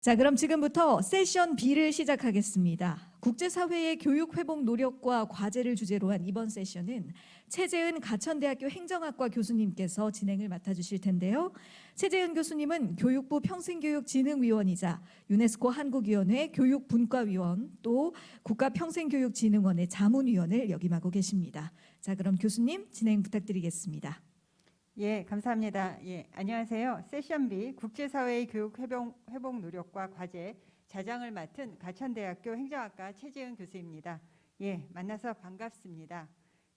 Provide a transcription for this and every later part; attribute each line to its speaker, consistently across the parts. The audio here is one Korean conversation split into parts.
Speaker 1: 자, 그럼 지금부터 세션 B를 시작하겠습니다. 국제사회의 교육 회복 노력과 과제를 주제로 한 이번 세션은 최재은 가천대학교 행정학과 교수님께서 진행을 맡아주실 텐데요. 최재은 교수님은 교육부 평생교육진흥위원이자 유네스코 한국위원회 교육분과위원 또 국가평생교육진흥원의 자문위원을 역임하고 계십니다. 자, 그럼 교수님 진행 부탁드리겠습니다.
Speaker 2: 예, 감사합니다. 예, 안녕하세요. 세션 B 국제사회의 교육 회복 노력과 과제 자장을 맡은 가천대학교 행정학과 최재은 교수입니다. 예, 만나서 반갑습니다.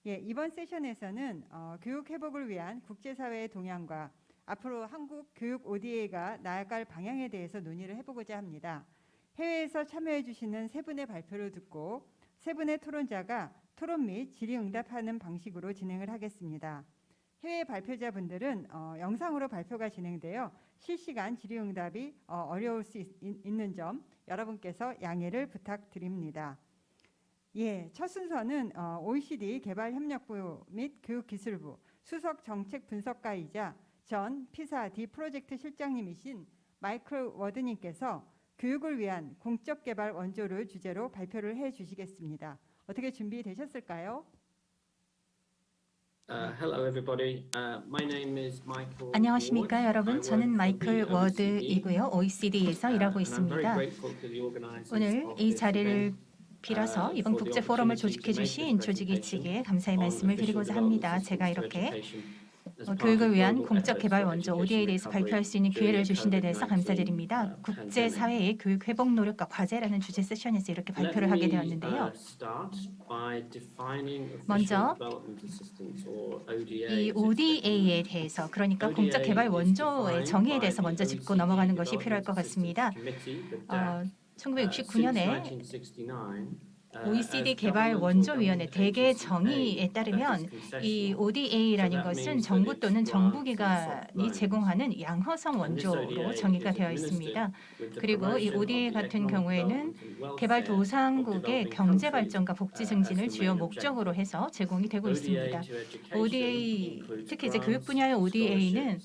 Speaker 2: 예, 이번 세션에서는 교육 회복을 위한 국제사회의 동향과 앞으로 한국 교육 ODA가 나아갈 방향에 대해서 논의를 해보고자 합니다. 해외에서 참여해 주시는 세 분의 발표를 듣고 세 분의 토론자가 토론 및 질의응답하는 방식으로 진행을 하겠습니다. 해외 발표자분들은 영상으로 발표가 진행되어 실시간 질의응답이 어려울 수 있는 점 여러분께서 양해를 부탁드립니다. 예, 첫 순서는 OECD 개발협력부 및 교육기술부 수석 정책 분석가이자 전 피사 D 프로젝트 실장님이신 마이클 워드님께서 교육을 위한 공적 개발 원조를 주제로 발표를 해 주시겠습니다. 어떻게 준비되셨을까요?
Speaker 3: Hello everybody. My name is Michael
Speaker 4: 안녕하십니까
Speaker 3: Ward.
Speaker 4: 여러분. 저는 마이클 워드이고요. OECD에서 일하고 있습니다. 오늘 이 자리를 빌어서 이번 국제 포럼을 조직해 주신 조직위 측에 감사의 말씀을 드리고자 합니다. 제가 이렇게 교육을 위한 공적 개발 원조 ODA에 대해서 발표할 수 있는 기회를 주신 데 대해서 감사드립니다. 국제사회의 교육 회복 노력과 과제라는 주제 세션에서 이렇게 발표를 하게 되었는데요. 먼저 이 ODA에 대해서, 그러니까 공적 개발 원조의 정의에 대해서 먼저 짚고 넘어가는 것이 필요할 것 같습니다. 1969년에 OECD 개발 원조위원회 대개 정의에 따르면 이 ODA라는 것은 정부 또는 정부기관이 제공하는 양허성 원조로 정의가 되어 있습니다. 그리고 이 ODA 같은 경우에는 개발도상국의 경제 발전과 복지 증진을 주요 목적으로 해서 제공이 되고 있습니다. ODA, 특히 이제 교육 분야의 ODA는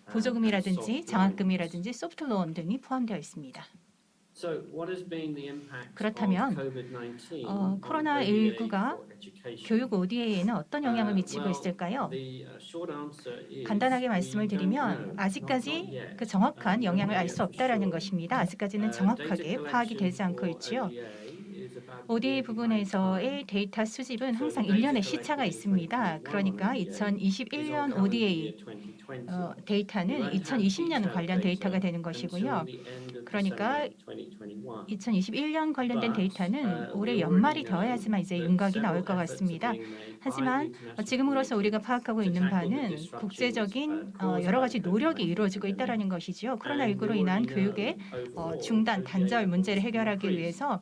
Speaker 4: 보조금이라든지 장학금이라든지 소프트론 등이 포함되어 있습니다. 그렇다면 코로나19가 교육 ODA에는 어떤 영향을 미치고 있을까요? 간단하게 말씀을 드리면 아직까지 그 정확한 영향을 알 수 없다라는 것입니다. 아직까지는 정확하게 파악이 되지 않고 있지요. ODA 부분에서의 데이터 수집은 항상 1년의 시차가 있습니다. 그러니까 2021년 ODA 데이터는 2020년 관련 데이터가 되는 것이고요. 그러니까 2021년 관련된 데이터는 올해 연말이 되어야지만 이제 윤곽이 나올 것 같습니다. 하지만 지금으로서 우리가 파악하고 있는 바는 국제적인 여러 가지 노력이 이루어지고 있다는 것이죠. 코로나19로 인한 교육의 중단, 단절 문제를 해결하기 위해서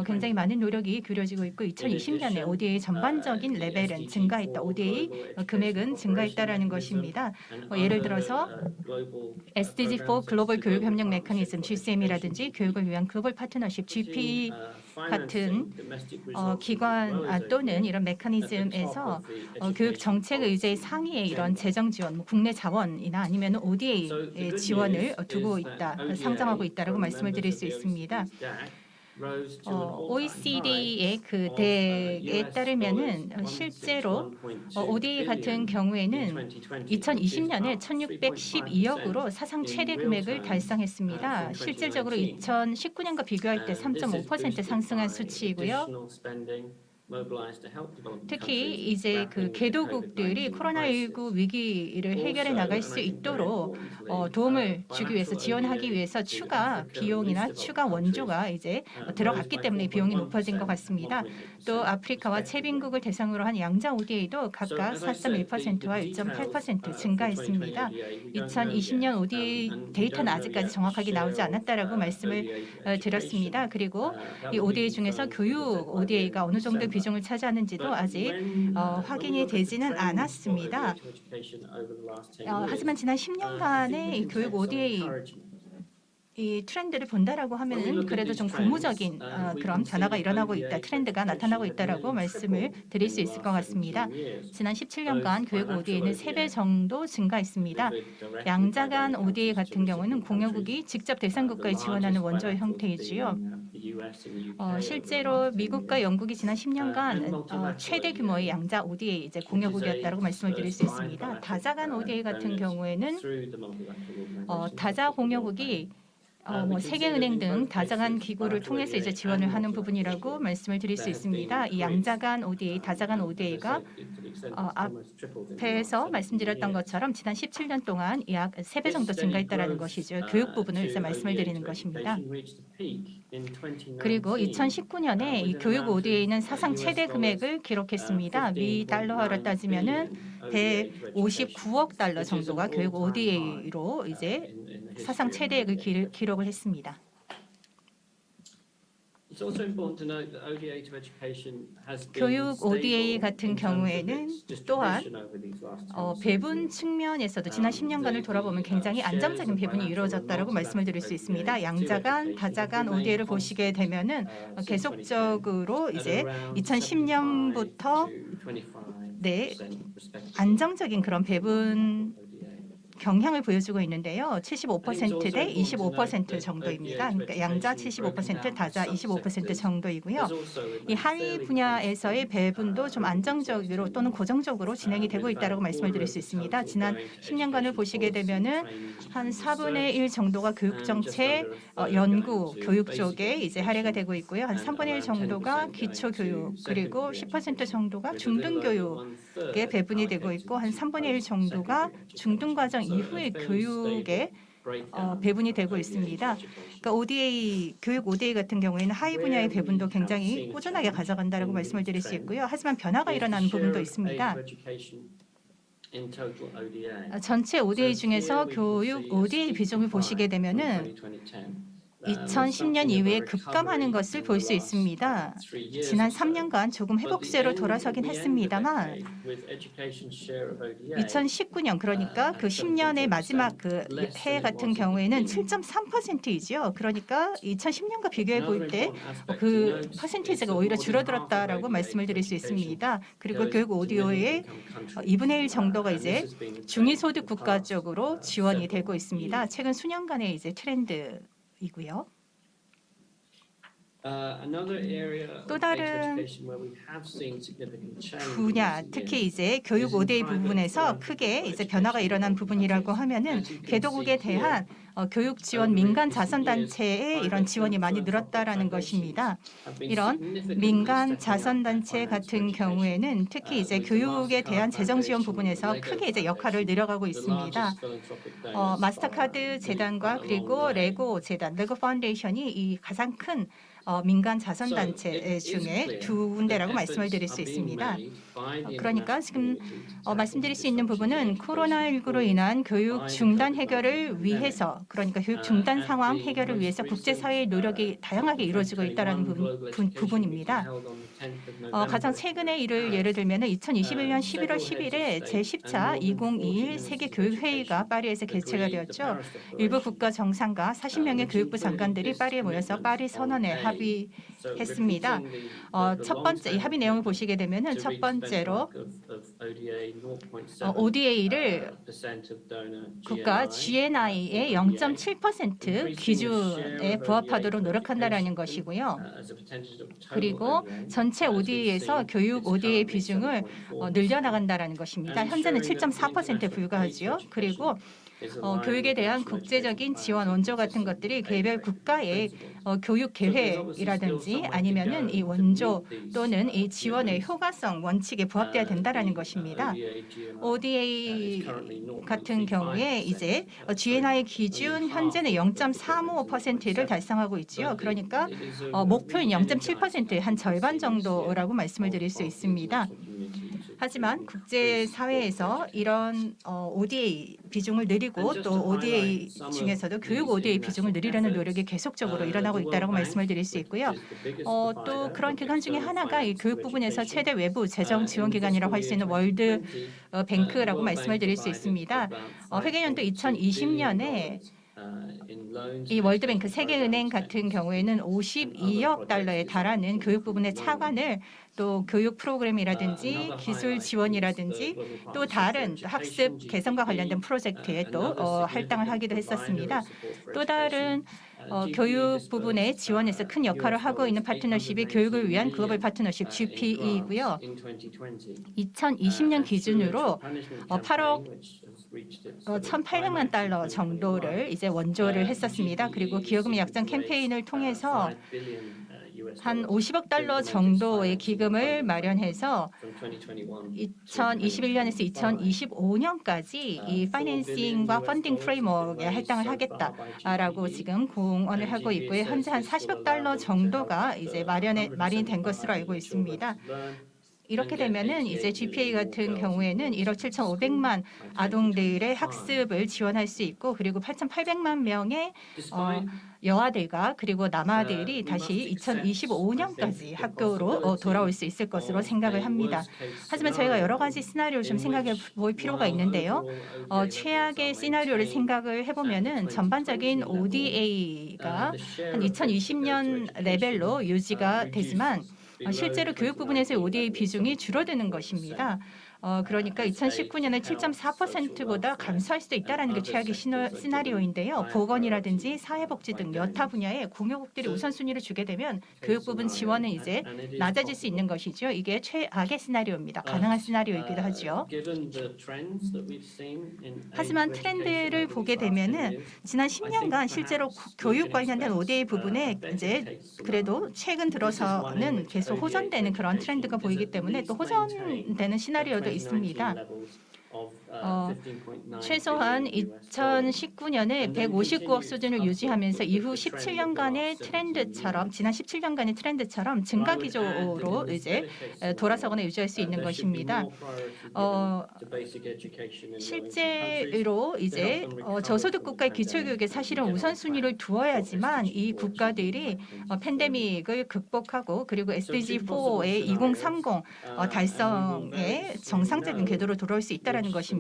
Speaker 4: 굉장히 많은 노력이 기울여지고 있고 2020년에 ODA 전반적인 레벨은 증가했다. ODA 금액은 증가했다라는 것입니다. 예를 들어서 SDG4 글로벌 교육 협력 메커니즘 GCM이라든지 교육을 위한 글로벌 파트너십 GP 같은 기관 또는 이런 메커니즘에서 교육 정책 의제 상위에 이런 재정 지원, 국내 자원이나 아니면 ODA 지원을 두고 있다, 상정하고 있다라고 말씀을 드릴 수 있습니다. OECD의 그 대에 따르면은 실제로 ODA 같은 경우에는 2020년에 1,612억으로 사상 최대 금액을 달성했습니다. 실질적으로 2019년과 비교할 때 3.5% 상승한 수치이고요. 특히 이제 그 개도국들이 코로나19 위기를 해결해 나갈 수 있도록 도움을 주기 위해서, 지원하기 위해서 추가 비용이나 추가 원조가 이제 들어갔기 때문에 비용이 높아진 것 같습니다. 또 아프리카와 채빈국을 대상으로 한 양자 ODA도 각각 4.1%와 1.8% 증가했습니다. 2020년 ODA 데이터는 아직까지 정확하게 나오지 않았다라고 말씀을 드렸습니다. 그리고 이 ODA 중에서 교육 ODA가 어느 정도 비중을 차지하는지도 아직 확인이 되지는 않았습니다. 하지만 지난 10년간의 교육 ODA 이 트렌드를 본다라고 하면은 그래도 좀 고무적인 그런 변화가 일어나고 있다, 트렌드가 나타나고 있다라고 말씀을 드릴 수 있을 것 같습니다. 지난 17년간 교육 ODA는 3배 정도 증가했습니다. 양자간 ODA 같은 경우는 공여국이 직접 대상국가에 지원하는 원조의 형태이지요. 실제로 미국과 영국이 지난 10년간 최대 규모의 양자 ODA 이제 공여국이었다고 말씀을 드릴 수 있습니다. 다자간 ODA 같은 경우에는 다자 공여국이 세계은행 등 다자간 기구를 통해서 이제 지원을 하는 부분이라고 말씀을 드릴 수 있습니다. 이 양자간 ODA, 다자간 ODA가 앞에서 말씀드렸던 것처럼 지난 17년 동안 약 3배 정도 증가했다라는 것이죠. 교육 부분을 이제 말씀을 드리는 것입니다. 그리고 2019년에 이 교육 ODA는 사상 최대 금액을 기록했습니다. 미 달러화로 따지면은 159억 달러 정도가 교육 ODA로 이제 사상 최대액을 기록을 했습니다. 교육 ODA 같은 경우에는 또한 배분 측면에서도 지난 10년간을 돌아보면 굉장히 안정적인 배분이 이루어졌다고 말씀을 드릴 수 있습니다. 양자간, 다자간 ODA를 보시게 되면은 계속적으로 이제 2010년부터 안정적인 그런 배분 경향을 보여주고 있는데요. 75% 대 25% 정도입니다. 그러니까 양자 75%, 다자 25% 정도이고요. 이 하위 분야에서의 배분도 좀 안정적으로 또는 고정적으로 진행이 되고 있다고 말씀을 드릴 수 있습니다. 지난 10년간을 보시게 되면은 한 4분의 1 정도가 교육정책, 연구, 교육 쪽에 이제 할애가 되고 있고요. 한 3분의 1 정도가 기초교육, 그리고 10% 정도가 중등교육에 배분이 되고 있고 한 3분의 1 정도가 중등과정 이후의 교육에 배분이 되고 있습니다. 그러니까 ODA, 교육 ODA 같은 경우에는 하위 분야의 배분도 굉장히 꾸준하게 가져간다고 말씀을 드릴 수 있고요. 하지만 변화가 일어나는 부분도 있습니다. 전체 ODA 중에서 교육 ODA 비중을 보시게 되면은 2010년 이후에 급감하는 것을 볼 수 있습니다. 지난 3년간 조금 회복세로 돌아서긴 했습니다만 2019년 그러니까 그 10년의 마지막 그 해 같은 경우에는 7.3%이지요. 그러니까 2010년과 비교해 볼 때 그 퍼센티지가 오히려 줄어들었다라고 말씀을 드릴 수 있습니다. 그리고 교육 ODA의 2분의 1 정도가 이제 중위소득 국가 쪽으로 지원이 되고 있습니다. 최근 수년간의 이제 트렌드 이고요. 또 다른 분야, 특히 이제 교육 ODA 부분에서 크게 이제 변화가 일어난 부분이라고 하면은 개도국에 대한 교육 지원 민간 자선단체의 이런 지원이 많이 늘었다라는 것입니다. 이런 민간 자선단체 같은 경우에는 특히 이제 교육에 대한 재정 지원 부분에서 크게 이제 역할을 늘려가고 있습니다. 마스터카드 재단과 그리고 레고 재단, 레고 파운데이션이 이 가장 큰 민간 자선단체 중에 두 군데라고 말씀을 드릴 수 있습니다. 그러니까 지금 말씀드릴 수 있는 부분은 코로나19로 인한 교육 중단 해결을 위해서, 그러니까 교육 중단 상황 해결을 위해서 국제사회의 노력이 다양하게 이루어지고 있다는 부분입니다. 가장 최근의 일을 예를 들면 2021년 11월 10일에 제10차 2021 세계교육회의가 파리에서 개최가 되었죠. 일부 국가 정상과 40명의 교육부 장관들이 파리에 모여서 파리 선언에 합의했습니다. 첫 번째, 이 합의 내용을 보시게 되면 첫 번째로 ODA를 국가 GNI의 0.7% 기준에 부합하도록 노력한다라는 것이고요. 그리고 전체 ODA에서 교육 ODA 비중을 늘려나간다라는 것입니다. 현재는 7.4%에 불과하지요. 그리고 교육에 대한 국제적인 지원 원조 같은 것들이 개별 국가의 교육 계획이라든지 아니면은 이 원조 또는 이 지원의 효과성 원칙에 부합돼야 된다라는 것입니다. ODA 같은 경우에 이제 GNI 기준 현재는 0.35%를 달성하고 있지요. 그러니까 목표인 0.7%의 한 절반 정도라고 말씀을 드릴 수 있습니다. 하지만 국제사회에서 이런 ODA 비중을 늘리고 또 ODA 중에서도 교육 ODA 비중을 늘리려는 노력이 계속적으로 일어나고 있다고 말씀을 드릴 수 있고요. 또 그런 기관 중에 하나가 이 교육 부분에서 최대 외부 재정 지원 기관이라고 할 수 있는 월드 뱅크라고 말씀을 드릴 수 있습니다. 회계연도 2020년에 이 월드뱅크 세계은행 같은 경우에는 52억 달러에 달하는 교육 부분의 차관을 또 교육 프로그램이라든지 기술 지원이라든지 또 다른 학습 개선과 관련된 프로젝트에 또 할당을 하기도 했었습니다. 또 다른 교육 부분의 지원에서 큰 역할을 하고 있는 파트너십이 교육을 위한 글로벌 파트너십 GPE이고요. 2020년 기준으로 8억 1,800만 달러 정도를 이제 원조를 했었습니다. 그리고 기여금 약정 캠페인을 통해서 한 50억 달러 정도의 기금을 마련해서 2021년에서 2025년까지 이 파이낸싱과 펀딩 프레임워크에 할당을 하겠다라고 지금 공언을 하고 있고요. 현재 한 40억 달러 정도가 이제 마련된 것으로 알고 있습니다. 이렇게 되면은 이제 GPA 같은 경우에는 1억 7,500만 아동들의 학습을 지원할 수 있고 그리고 8,800만 명의 여아들과 그리고 남아들이 다시 2025년까지 학교로 돌아올 수 있을 것으로 생각을 합니다. 하지만 저희가 여러 가지 시나리오를 좀 생각해 볼 필요가 있는데요. 최악의 시나리오를 생각을 해보면은 전반적인 ODA가 한 2020년 레벨로 유지가 되지만 실제로 교육 부분에서의 ODA 비중이 줄어드는 것입니다. 그러니까 2019년에 7.4%보다 감소할 수도 있다는 게 최악의 시나리오인데요. 보건이라든지 사회복지 등 여타 분야에 공여국들이 우선순위를 주게 되면 교육 부분 지원은 이제 낮아질 수 있는 것이죠. 이게 최악의 시나리오입니다. 가능한 시나리오이기도 하죠. 하지만 트렌드를 보게 되면은 지난 10년간 실제로 교육 관련된 ODA 부분에 이제 그래도 최근 들어서는 계속 호전되는 그런 트렌드가 보이기 때문에 또 호전되는 시나리오도 있습니다. 최소한 2019년에 159억 수준을 유지하면서 이후 17년간의 트렌드처럼 지난 17년간의 트렌드처럼 증가 기조로 이제 돌아서거나 유지할 수 있는 것입니다. 실제로 이제 저소득 국가의 기초교육에 사실은 우선순위를 두어야지만 이 국가들이 팬데믹을 극복하고 그리고 SDG4의 2030 달성의 정상적인 궤도로 돌아올 수 있다는 것입니다.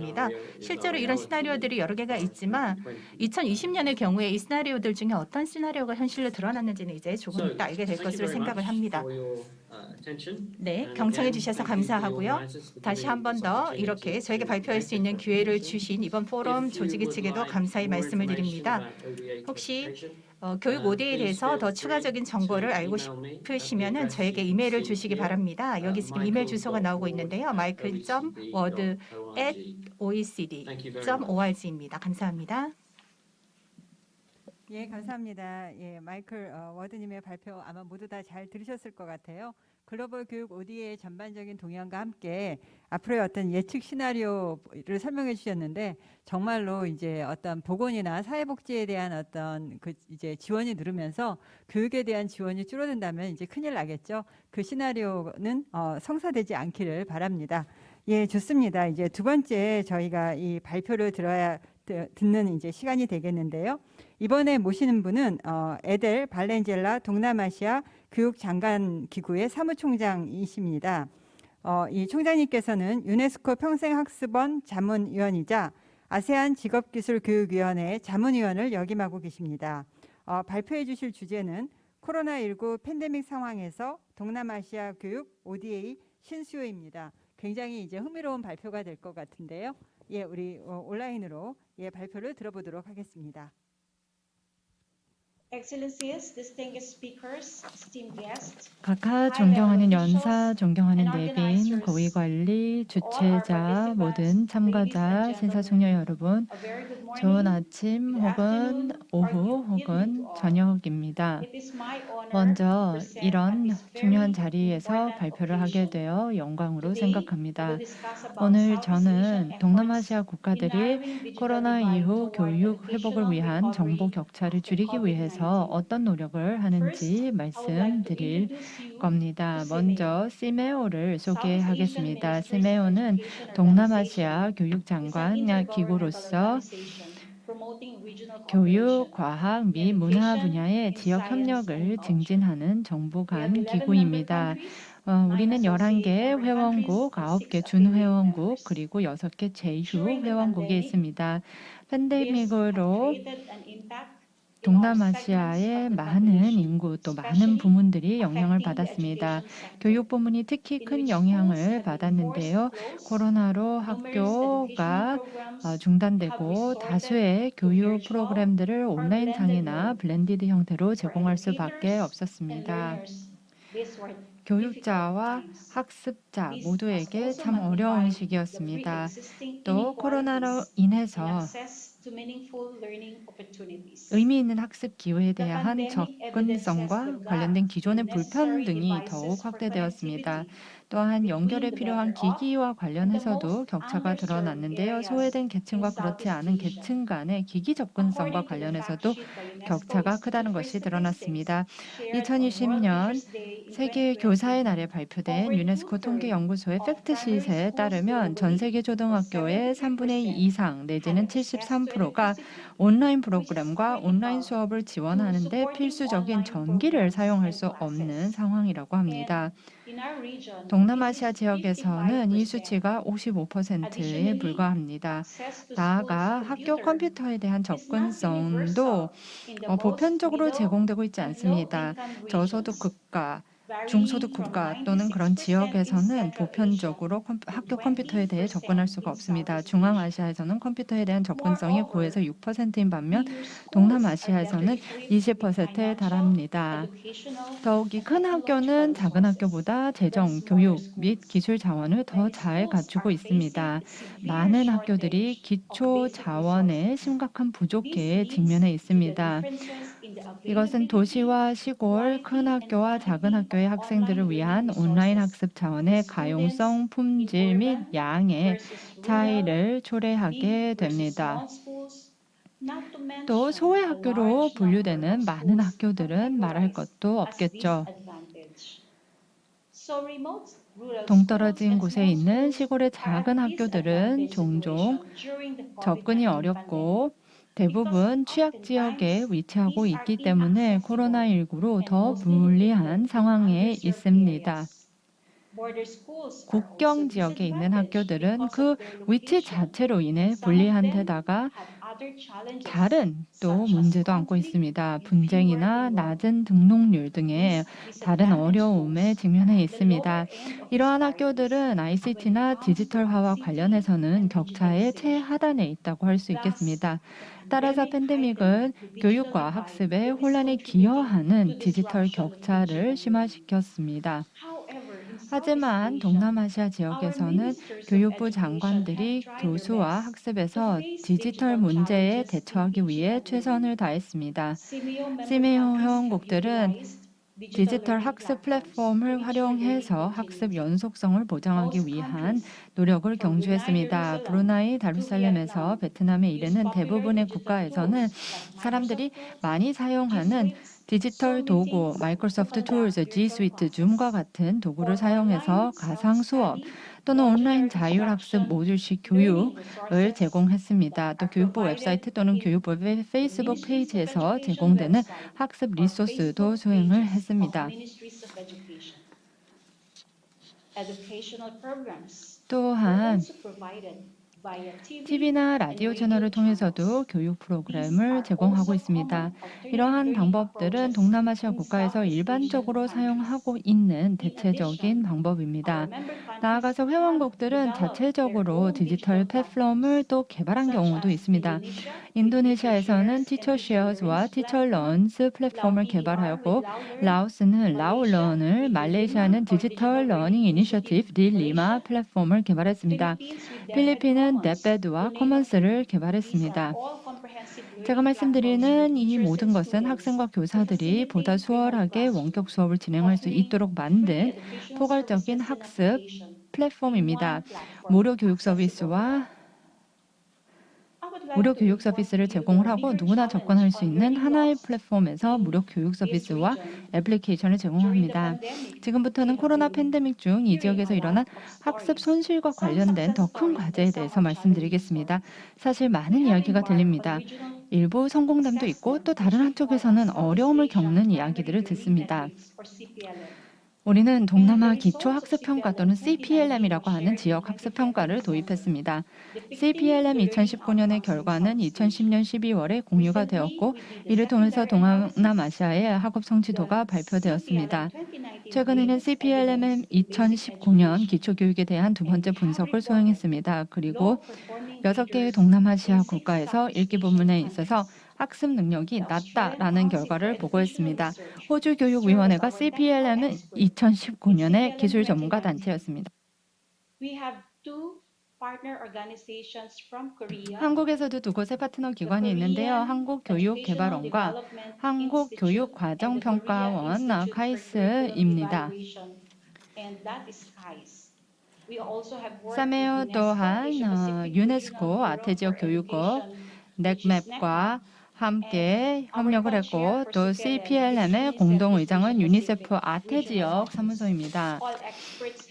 Speaker 4: 실제로 이런 시나리오들이 여러 개가 있지만 2020년의 경우에 이 시나리오들 중에 어떤 시나리오가 현실로 드러났는지는 이제 조금 이따 알게 될 것으로 생각을 합니다. 네, 경청해 주셔서 감사하고요. 다시 한 번 더 이렇게 저에게 발표할 수 있는 기회를 주신 이번 포럼 조직위 측에도 감사의 말씀을 드립니다. 혹시 교육 ODA에 대해서 더 추가적인 정보를 알고 싶으시면 저에게 이메일을 주시기 바랍니다. 여기 지금 이메일 주소가 나오고 있는데요. michael.word@oecd.org입니다. 감사합니다.
Speaker 2: 예, 감사합니다. 예, 마이클 워드님의 발표 아마 모두 다 잘 들으셨을 것 같아요. 글로벌 교육 ODA의 전반적인 동향과 함께 앞으로의 어떤 예측 시나리오를 설명해 주셨는데 정말로 이제 어떤 보건이나 사회복지에 대한 어떤 그 이제 지원이 늘으면서 교육에 대한 지원이 줄어든다면 이제 큰일 나겠죠. 그 시나리오는 성사되지 않기를 바랍니다. 예, 좋습니다. 이제 두 번째 저희가 이 발표를 듣는 이제 시간이 되겠는데요. 이번에 모시는 분은 에델 발렌젤라 동남아시아 교육장관기구의 사무총장이십니다. 이 총장님께서는 유네스코 평생학습원 자문위원이자 아세안 직업기술교육위원회 자문위원을 역임하고 계십니다. 발표해 주실 주제는 코로나19 팬데믹 상황에서 동남아시아 교육 ODA 신수요입니다. 굉장히 이제 흥미로운 발표가 될 것 같은데요. 예, 우리 온라인으로 발표를 들어보도록 하겠습니다.
Speaker 5: 각하 존경하는 연사, 존경하는 내빈, 고위관리, 주최자, 모든 참가자, 신사숙녀 여러분, 좋은 아침 혹은 오후 혹은 저녁입니다. 먼저 이런 중요한 자리에서 발표를 하게 되어 영광으로 생각합니다. 오늘 저는 동남아시아 국가들이 코로나 이후 교육 회복을 위한 정보 격차를 줄이기 위해서 어떤 노력을 하는지 말씀드릴 겁니다. 먼저 시메오를 소개하겠습니다. 시메오는 동남아시아 교육장관 기구로서 교육, 과학 및 문화 분야의 지역 협력을 증진하는 정부 간 기구입니다. 우리는 11개 회원국, 9개 준회원국, 그리고 6개 제휴 회원국이 있습니다. 팬데믹으로 동남아시아의 많은 인구 또 많은 부문들이 영향을 받았습니다. 교육 부문이 특히 큰 영향을 받았는데요. 코로나로 학교가 중단되고 다수의 교육 프로그램들을 온라인상이나 블렌디드 형태로 제공할 수밖에 없었습니다. 교육자와 학습자 모두에게 참 어려운 시기였습니다. 또 코로나로 인해서 의미 있는 학습 기회에 대한 접근성과 관련된 기존의 불평등이 더욱 확대되었습니다. 또한 연결에 필요한 기기와 관련해서도 격차가 드러났는데요. 소외된 계층과 그렇지 않은 계층 간의 기기 접근성과 관련해서도 격차가 크다는 것이 드러났습니다. 2020년 세계 교사의 날에 발표된 유네스코 통계연구소의 팩트시트에 따르면 전 세계 초등학교의 3분의 2 이상 내지는 73%가 온라인 프로그램과 온라인 수업을 지원하는 데 필수적인 전기를 사용할 수 없는 상황이라고 합니다. 동남아시아 지역에서는 이 수치가 55%에 불과합니다. 나아가 학교 컴퓨터에 대한 접근성도 보편적으로 제공되고 있지 않습니다. 저소득 국가, 중소득 국가 또는 그런 지역에서는 보편적으로 학교 컴퓨터에 대해 접근할 수가 없습니다. 중앙아시아에서는 컴퓨터에 대한 접근성이 9에서 6%인 반면 동남아시아에서는 20%에 달합니다. 더욱이 큰 학교는 작은 학교보다 재정, 교육 및 기술 자원을 더 잘 갖추고 있습니다. 많은 학교들이 기초 자원의 심각한 부족에 직면해 있습니다. 이것은 도시와 시골, 큰 학교와 작은 학교의 학생들을 위한 온라인 학습 자원의 가용성, 품질 및 양의 차이를 초래하게 됩니다. 또 소외 학교로 분류되는 많은 학교들은 말할 것도 없겠죠. 동떨어진 곳에 있는 시골의 작은 학교들은 종종 접근이 어렵고 대부분 취약 지역에 위치하고 있기 때문에 코로나19로 더 불리한 상황에 있습니다. 국경 지역에 있는 학교들은 그 위치 자체로 인해 불리한 데다가 다른 또 문제도 안고 있습니다. 분쟁이나 낮은 등록률 등의 다른 어려움에 직면해 있습니다. 이러한 학교들은 ICT나 디지털화와 관련해서는 격차의 최하단에 있다고 할 수 있겠습니다. 따라서 팬데믹은 교육과 학습에 혼란에 기여하는 디지털 격차를 심화시켰습니다. 하지만 동남아시아 지역에서는 교육부 장관들이 교수와 학습에서 디지털 문제에 대처하기 위해 최선을 다했습니다. 시메오 회원국들은 디지털 학습 플랫폼을 활용해서 학습 연속성을 보장하기 위한 노력을 경주했습니다. 브루나이, 다루살렘에서 베트남에 이르는 대부분의 국가에서는 사람들이 많이 사용하는 디지털 도구, 마이크로소프트 툴즈, G 스위트, 줌과 같은 도구를 사용해서 가상 수업 또는 온라인 자율학습 모듈식 교육을 제공했습니다. 또 교육부 웹사이트 또는 교육부 페이스북 페이지에서 제공되는 학습 리소스도 수행을 했습니다. 또한 TV나 라디오 채널을 통해서도 교육 프로그램을 제공하고 있습니다. 이러한 방법들은 동남아시아 국가에서 일반적으로 사용하고 있는 대체적인 방법입니다. 나아가서 회원국들은 자체적으로 디지털 플랫폼을 또 개발한 경우도 있습니다. 인도네시아에서는 티처쉐어스와 티처런스 플랫폼을 개발하였고 라오스는 라오런을, 말레이시아는 디지털 러닝 이니셔티브 딜리마 플랫폼을 개발했습니다. 필리핀은 넷베드와 커먼스를 개발했습니다. 제가 말씀드리는 이 모든 것은 학생과 교사들이 보다 수월하게 원격 수업을 진행할 수 있도록 만든 포괄적인 학습 플랫폼입니다. 무료 교육 서비스를 제공을 하고 누구나 접근할 수 있는 하나의 플랫폼에서 무료 교육 서비스와 애플리케이션을 제공합니다. 지금부터는 코로나 팬데믹 중 이 지역에서 일어난 학습 손실과 관련된 더 큰 과제에 대해서 말씀드리겠습니다. 사실 많은 이야기가 들립니다. 일부 성공담도 있고 또 다른 한쪽에서는 어려움을 겪는 이야기들을 듣습니다. 우리는 동남아 기초학습평가 또는 CPLM이라고 하는 지역학습평가를 도입했습니다. CPLM 2019년의 결과는 2010년 12월에 공유가 되었고 이를 통해서 동남아시아의 학업 성취도가 발표되었습니다. 최근에는 CPLM 2019년 기초교육에 대한 두 번째 분석을 수행했습니다. 그리고 6개의 동남아시아 국가에서 읽기 부분에 있어서 학습 능력이 낮다라는 결과를 보고했습니다. 호주교육위원회가 CPLM은 2019년의 기술 전문가 단체였습니다. 한국에서도 두 곳의 파트너 기관이 있는데요. 한국교육개발원과 한국교육과정평가원 카이스입니다. 사메오 또한 유네스코 아태지역 교육국 넥맵과 함께 협력을 했고 또 CPLM의 공동의장은 유니세프 아태지역 사무소입니다.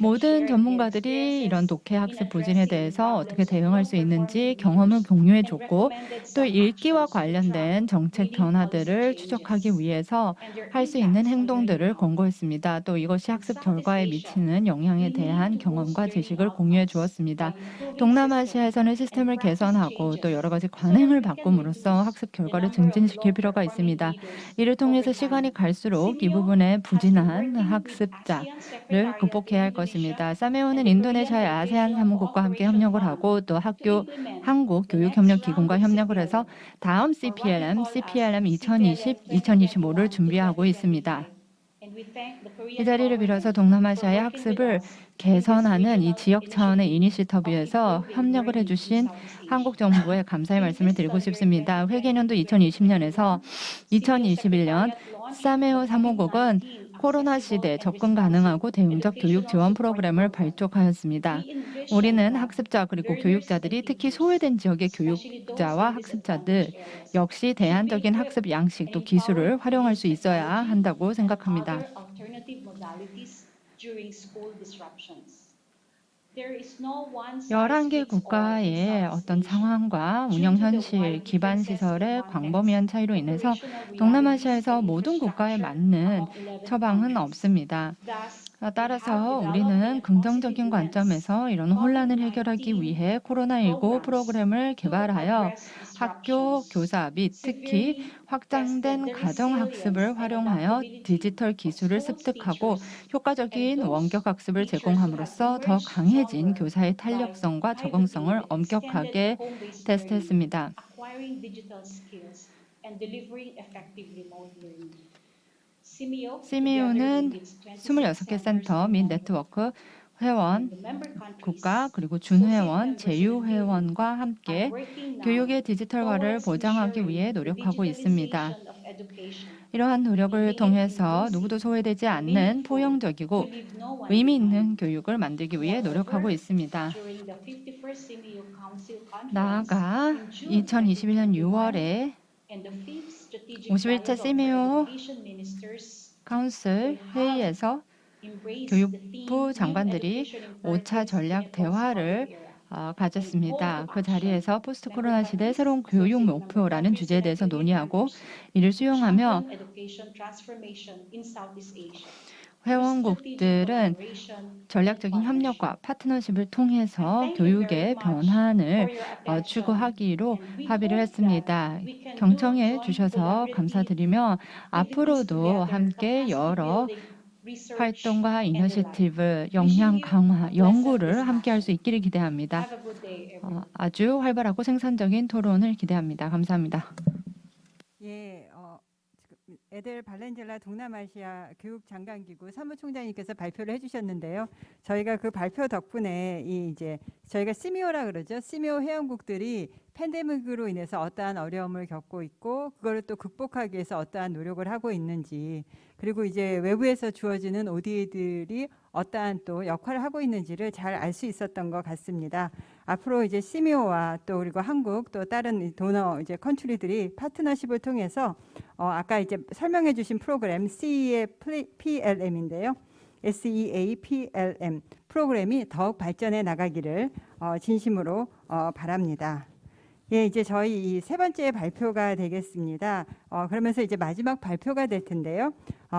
Speaker 5: 모든 전문가들이 이런 독해 학습 부진에 대해서 어떻게 대응할 수 있는지 경험을 공유해줬고 또 읽기와 관련된 정책 변화들을 추적하기 위해서 할 수 있는 행동들을 권고했습니다. 또 이것이 학습 결과에 미치는 영향에 대한 경험과 지식을 공유해 주었습니다. 동남아시아에서는 시스템을 개선하고 또 여러 가지 관행을 바꿈으로써 학습 결과를 증진시킬 필요가 있습니다. 이를 통해서 시간이 갈수록 이 부분에 부진한 학습자를 극복해야 할 것입니다. 사메오는 인도네시아의 아세안 사무국과 함께 협력을 하고 또 한국교육협력기금과 협력을 해서 다음 CPLM 2020-2025를 준비하고 있습니다. 이 자리를 빌어서 동남아시아의 학습을 개선하는 이 지역 차원의 이니시티브에서 협력을 해주신 한국 정부에 감사의 말씀을 드리고 싶습니다. 회계년도 2020년에서 2021년 사메오 사무국은 코로나 시대 접근 가능하고 대응적 교육 지원 프로그램을 발족하였습니다. 우리는 학습자 그리고 교육자들이 특히 소외된 지역의 교육자와 학습자들 역시 대안적인 학습 양식 또 기술을 활용할 수 있어야 한다고 생각합니다. 11개 국가의 어떤 상황과 운영 현실, 기반 시설의 광범위한 차이로 인해서 동남아시아에서 모든 국가에 맞는 처방은 없습니다. 따라서 우리는 긍정적인 관점에서 이런 혼란을 해결하기 위해 코로나19 프로그램을 개발하여 학교, 교사 및 특히 확장된 가정학습을 활용하여 디지털 기술을 습득하고 효과적인 원격학습을 제공함으로써 더 강해진 교사의 탄력성과 적응성을 엄격하게 테스트했습니다. 시미오는 26개 센터 및 네트워크 회원, 국가 그리고 준회원, 제휴회원과 함께 교육의 디지털화를 보장하기 위해 노력하고 있습니다. 이러한 노력을 통해서 누구도 소외되지 않는 포용적이고 의미 있는 교육을 만들기 위해 노력하고 있습니다. 나아가 2021년 6월에 51차 시미오 카운슬 회의에서 교육부 장관들이 5차 전략 대화를 가졌습니다. 그 자리에서 포스트 코로나 시대 새로운 교육 목표라는 주제에 대해서 논의하고 이를 수용하며 회원국들은 전략적인 협력과 파트너십을 통해서 교육의 변환을 추구하기로 합의를 했습니다. 경청해 주셔서 감사드리며 앞으로도 함께 여러 활동과 이니셔티브, 역량 강화, 연구를 함께 할 수 있기를 기대합니다. 아주 활발하고 생산적인 토론을 기대합니다. 감사합니다.
Speaker 2: 예, 에델 발렌젤라 동남아시아 교육장관기구 사무총장님께서 발표를 해주셨는데요. 저희가 그 발표 덕분에 이제 저희가 시미오라 그러죠. 시미오 회원국들이 팬데믹으로 인해서 어떠한 어려움을 겪고 있고 그거를 또 극복하기 위해서 어떠한 노력을 하고 있는지 그리고 이제 외부에서 주어지는 ODA들이 어떠한 또 역할을 하고 있는지를 잘 알 수 있었던 것 같습니다. 앞으로 이제 시미오와 또 그리고 한국 또 다른 도너 이제 컨트리들이 파트너십을 통해서 아까 이제 설명해 주신 프로그램 CEA PLM인데요. SEA PLM 프로그램이 더욱 발전해 나가기를 진심으로 바랍니다. 예, 이제 저희 이 세 번째 발표가 되겠습니다. 그러면서 이제 마지막 발표가 될 텐데요.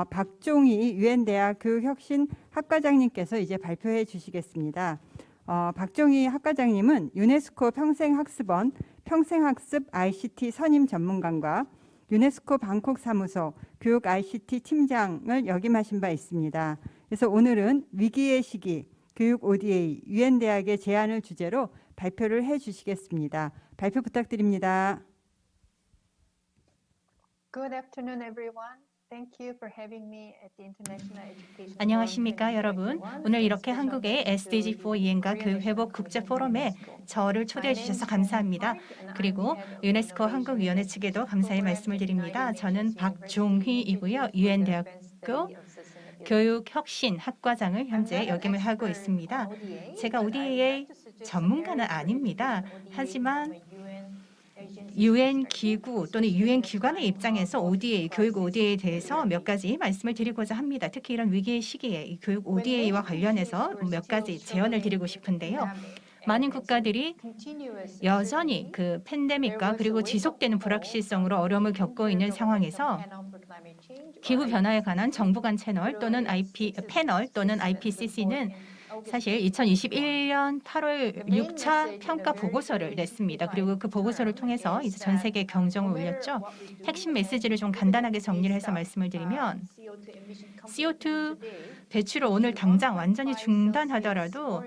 Speaker 2: 박종희 유엔대학 교육혁신 학과장님께서 이제 발표해 주시겠습니다. 박종희 학과장님은 유네스코 평생학습원 평생학습 ICT 선임 전문가과 유네스코 방콕 사무소 교육 ICT 팀장을 역임하신 바 있습니다. 그래서 오늘은 위기의 시기 교육 ODA 유엔대학의 제안을 주제로 발표를 해 주시겠습니다. 발표 부탁드립니다.
Speaker 6: Good afternoon, everyone. Thank you for having me at the International Education
Speaker 4: 안녕하십니까
Speaker 6: Forum
Speaker 4: 여러분.
Speaker 6: 2021.
Speaker 4: 오늘 이렇게 한국의 SDG4 이행과 교육회복 국제포럼에 저를 초대해 주셔서 감사합니다. 그리고 유네스코 한국위원회 측에도 감사의 말씀을 드립니다. 저는 박종희이고요. 유엔대학교 교육혁신학과장을 현재 역임을 하고 있습니다. 제가 ODA의 전문가는 아닙니다. 하지만 UN 기구 또는 UN 기관의 입장에서 ODA, 교육 ODA에 대해서 몇 가지 말씀을 드리고자 합니다. 특히 이런 위기의 시기에 이 교육 ODA와 관련해서 몇 가지 제언을 드리고 싶은데요. 많은 국가들이 여전히 그 팬데믹과 그리고 지속되는 불확실성으로 어려움을 겪고 있는 상황에서 기후 변화에 관한 정부 간 패널 또는 IPCC는 사실 2021년 8월 6차 평가 보고서를 냈습니다. 그리고 그 보고서를 통해서 이제 전 세계 경종을 울렸죠. 핵심 메시지를 좀 간단하게 정리를 해서 말씀을 드리면 CO2 배출을 오늘 당장 완전히 중단하더라도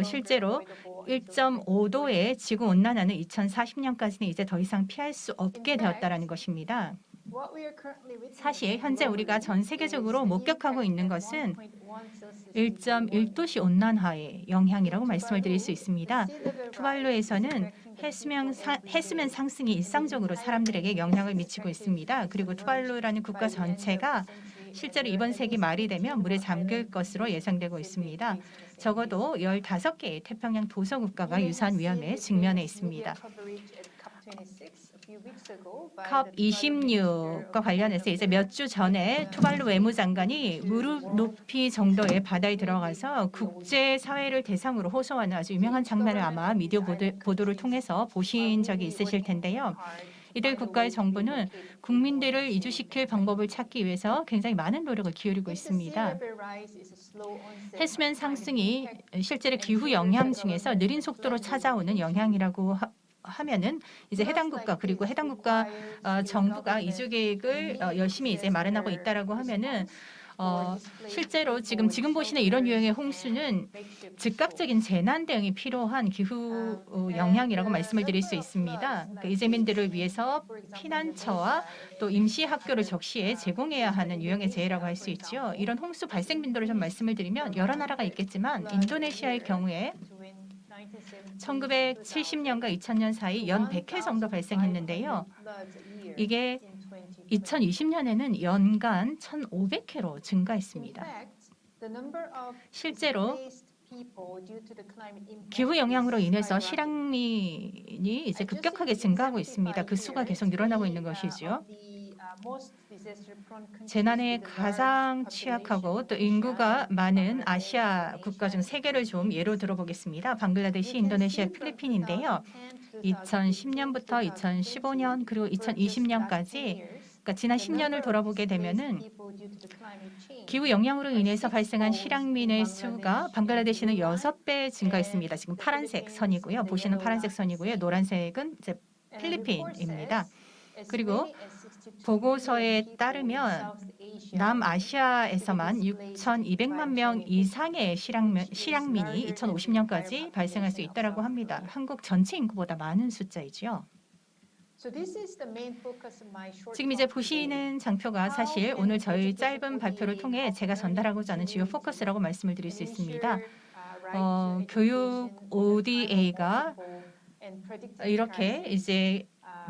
Speaker 4: 실제로 1.5도의 지구 온난화는 2040년까지는 이제 더 이상 피할 수 없게 되었다라는 것입니다. 사실 현재 우리가 전 세계적으로 목격하고 있는 것은 1.1도씨 온난화의 영향이라고 말씀을 드릴 수 있습니다. 투발루에서는 해수면 상승이 일상적으로 사람들에게 영향을 미치고 있습니다. 그리고 투발루라는 국가 전체가 실제로 이번 세기 말이 되면 물에 잠길 것으로 예상되고 있습니다. 적어도 15개의 태평양 도서 국가가 유사한 위험에 직면해 있습니다. COP26과 관련해서 이제 몇 주 전에 투발루 외무장관이 무릎 높이 정도의 바다에 들어가서 국제 사회를 대상으로 호소하는 아주 유명한 장면을 아마 미디어 보도를 통해서 보신 적이 있으실 텐데요. 이들 국가의 정부는 국민들을 이주시킬 방법을 찾기 위해서 굉장히 많은 노력을 기울이고 있습니다. 해수면 상승이 실제로 기후 영향 중에서 느린 속도로 찾아오는 영향이라고 하면은 이제 해당 국가 그리고 해당 국가 정부가 이주 계획을 열심히 이제 마련하고 있다라고 하면은 실제로 지금 보시는 이런 유형의 홍수는 즉각적인 재난 대응이 필요한 기후 영향이라고 말씀을 드릴 수 있습니다. 그 이재민들을 위해서 피난처와 또 임시 학교를 적시에 제공해야 하는 유형의 재해라고 할 수 있죠. 이런 홍수 발생 빈도를 좀 말씀을 드리면 여러 나라가 있겠지만 인도네시아의 경우에 1970년과 2000년 사이 연 100회 정도 발생했는데요. 이게 2020년에는 연간 1,500회로 증가했습니다. 실제로 기후 영향으로 인해서 실향민이 이제 급격하게 증가하고 있습니다. 그 수가 계속 늘어나고 있는 것이죠. 재난에 가장 취약하고 또 인구가 많은 아시아 국가 중 3개를 좀 예로 들어보겠습니다. 방글라데시, 인도네시아, 필리핀인데요. 2010년부터 2015년 그리고 2020년까지 그러니까 지난 10년을 돌아보게 되면은 기후 영향으로 인해서 발생한 실향민의 수가 방글라데시는 6배 증가했습니다. 지금 파란색 선이고요. 보시는 파란색 선이고요. 노란색은 이제 필리핀입니다. 그리고 보고서에 따르면 남아시아에서만 6,200만 명 이상의 실향민이 2050년까지 발생할 수 있다고 합니다. 한국 전체 인구보다 많은 숫자이죠. 지금 이제 보시는 장표가 사실 오늘 저희 짧은 발표를 통해 제가 전달하고자 하는 주요 포커스라고 말씀을 드릴 수 있습니다. 교육 ODA가 이렇게 이제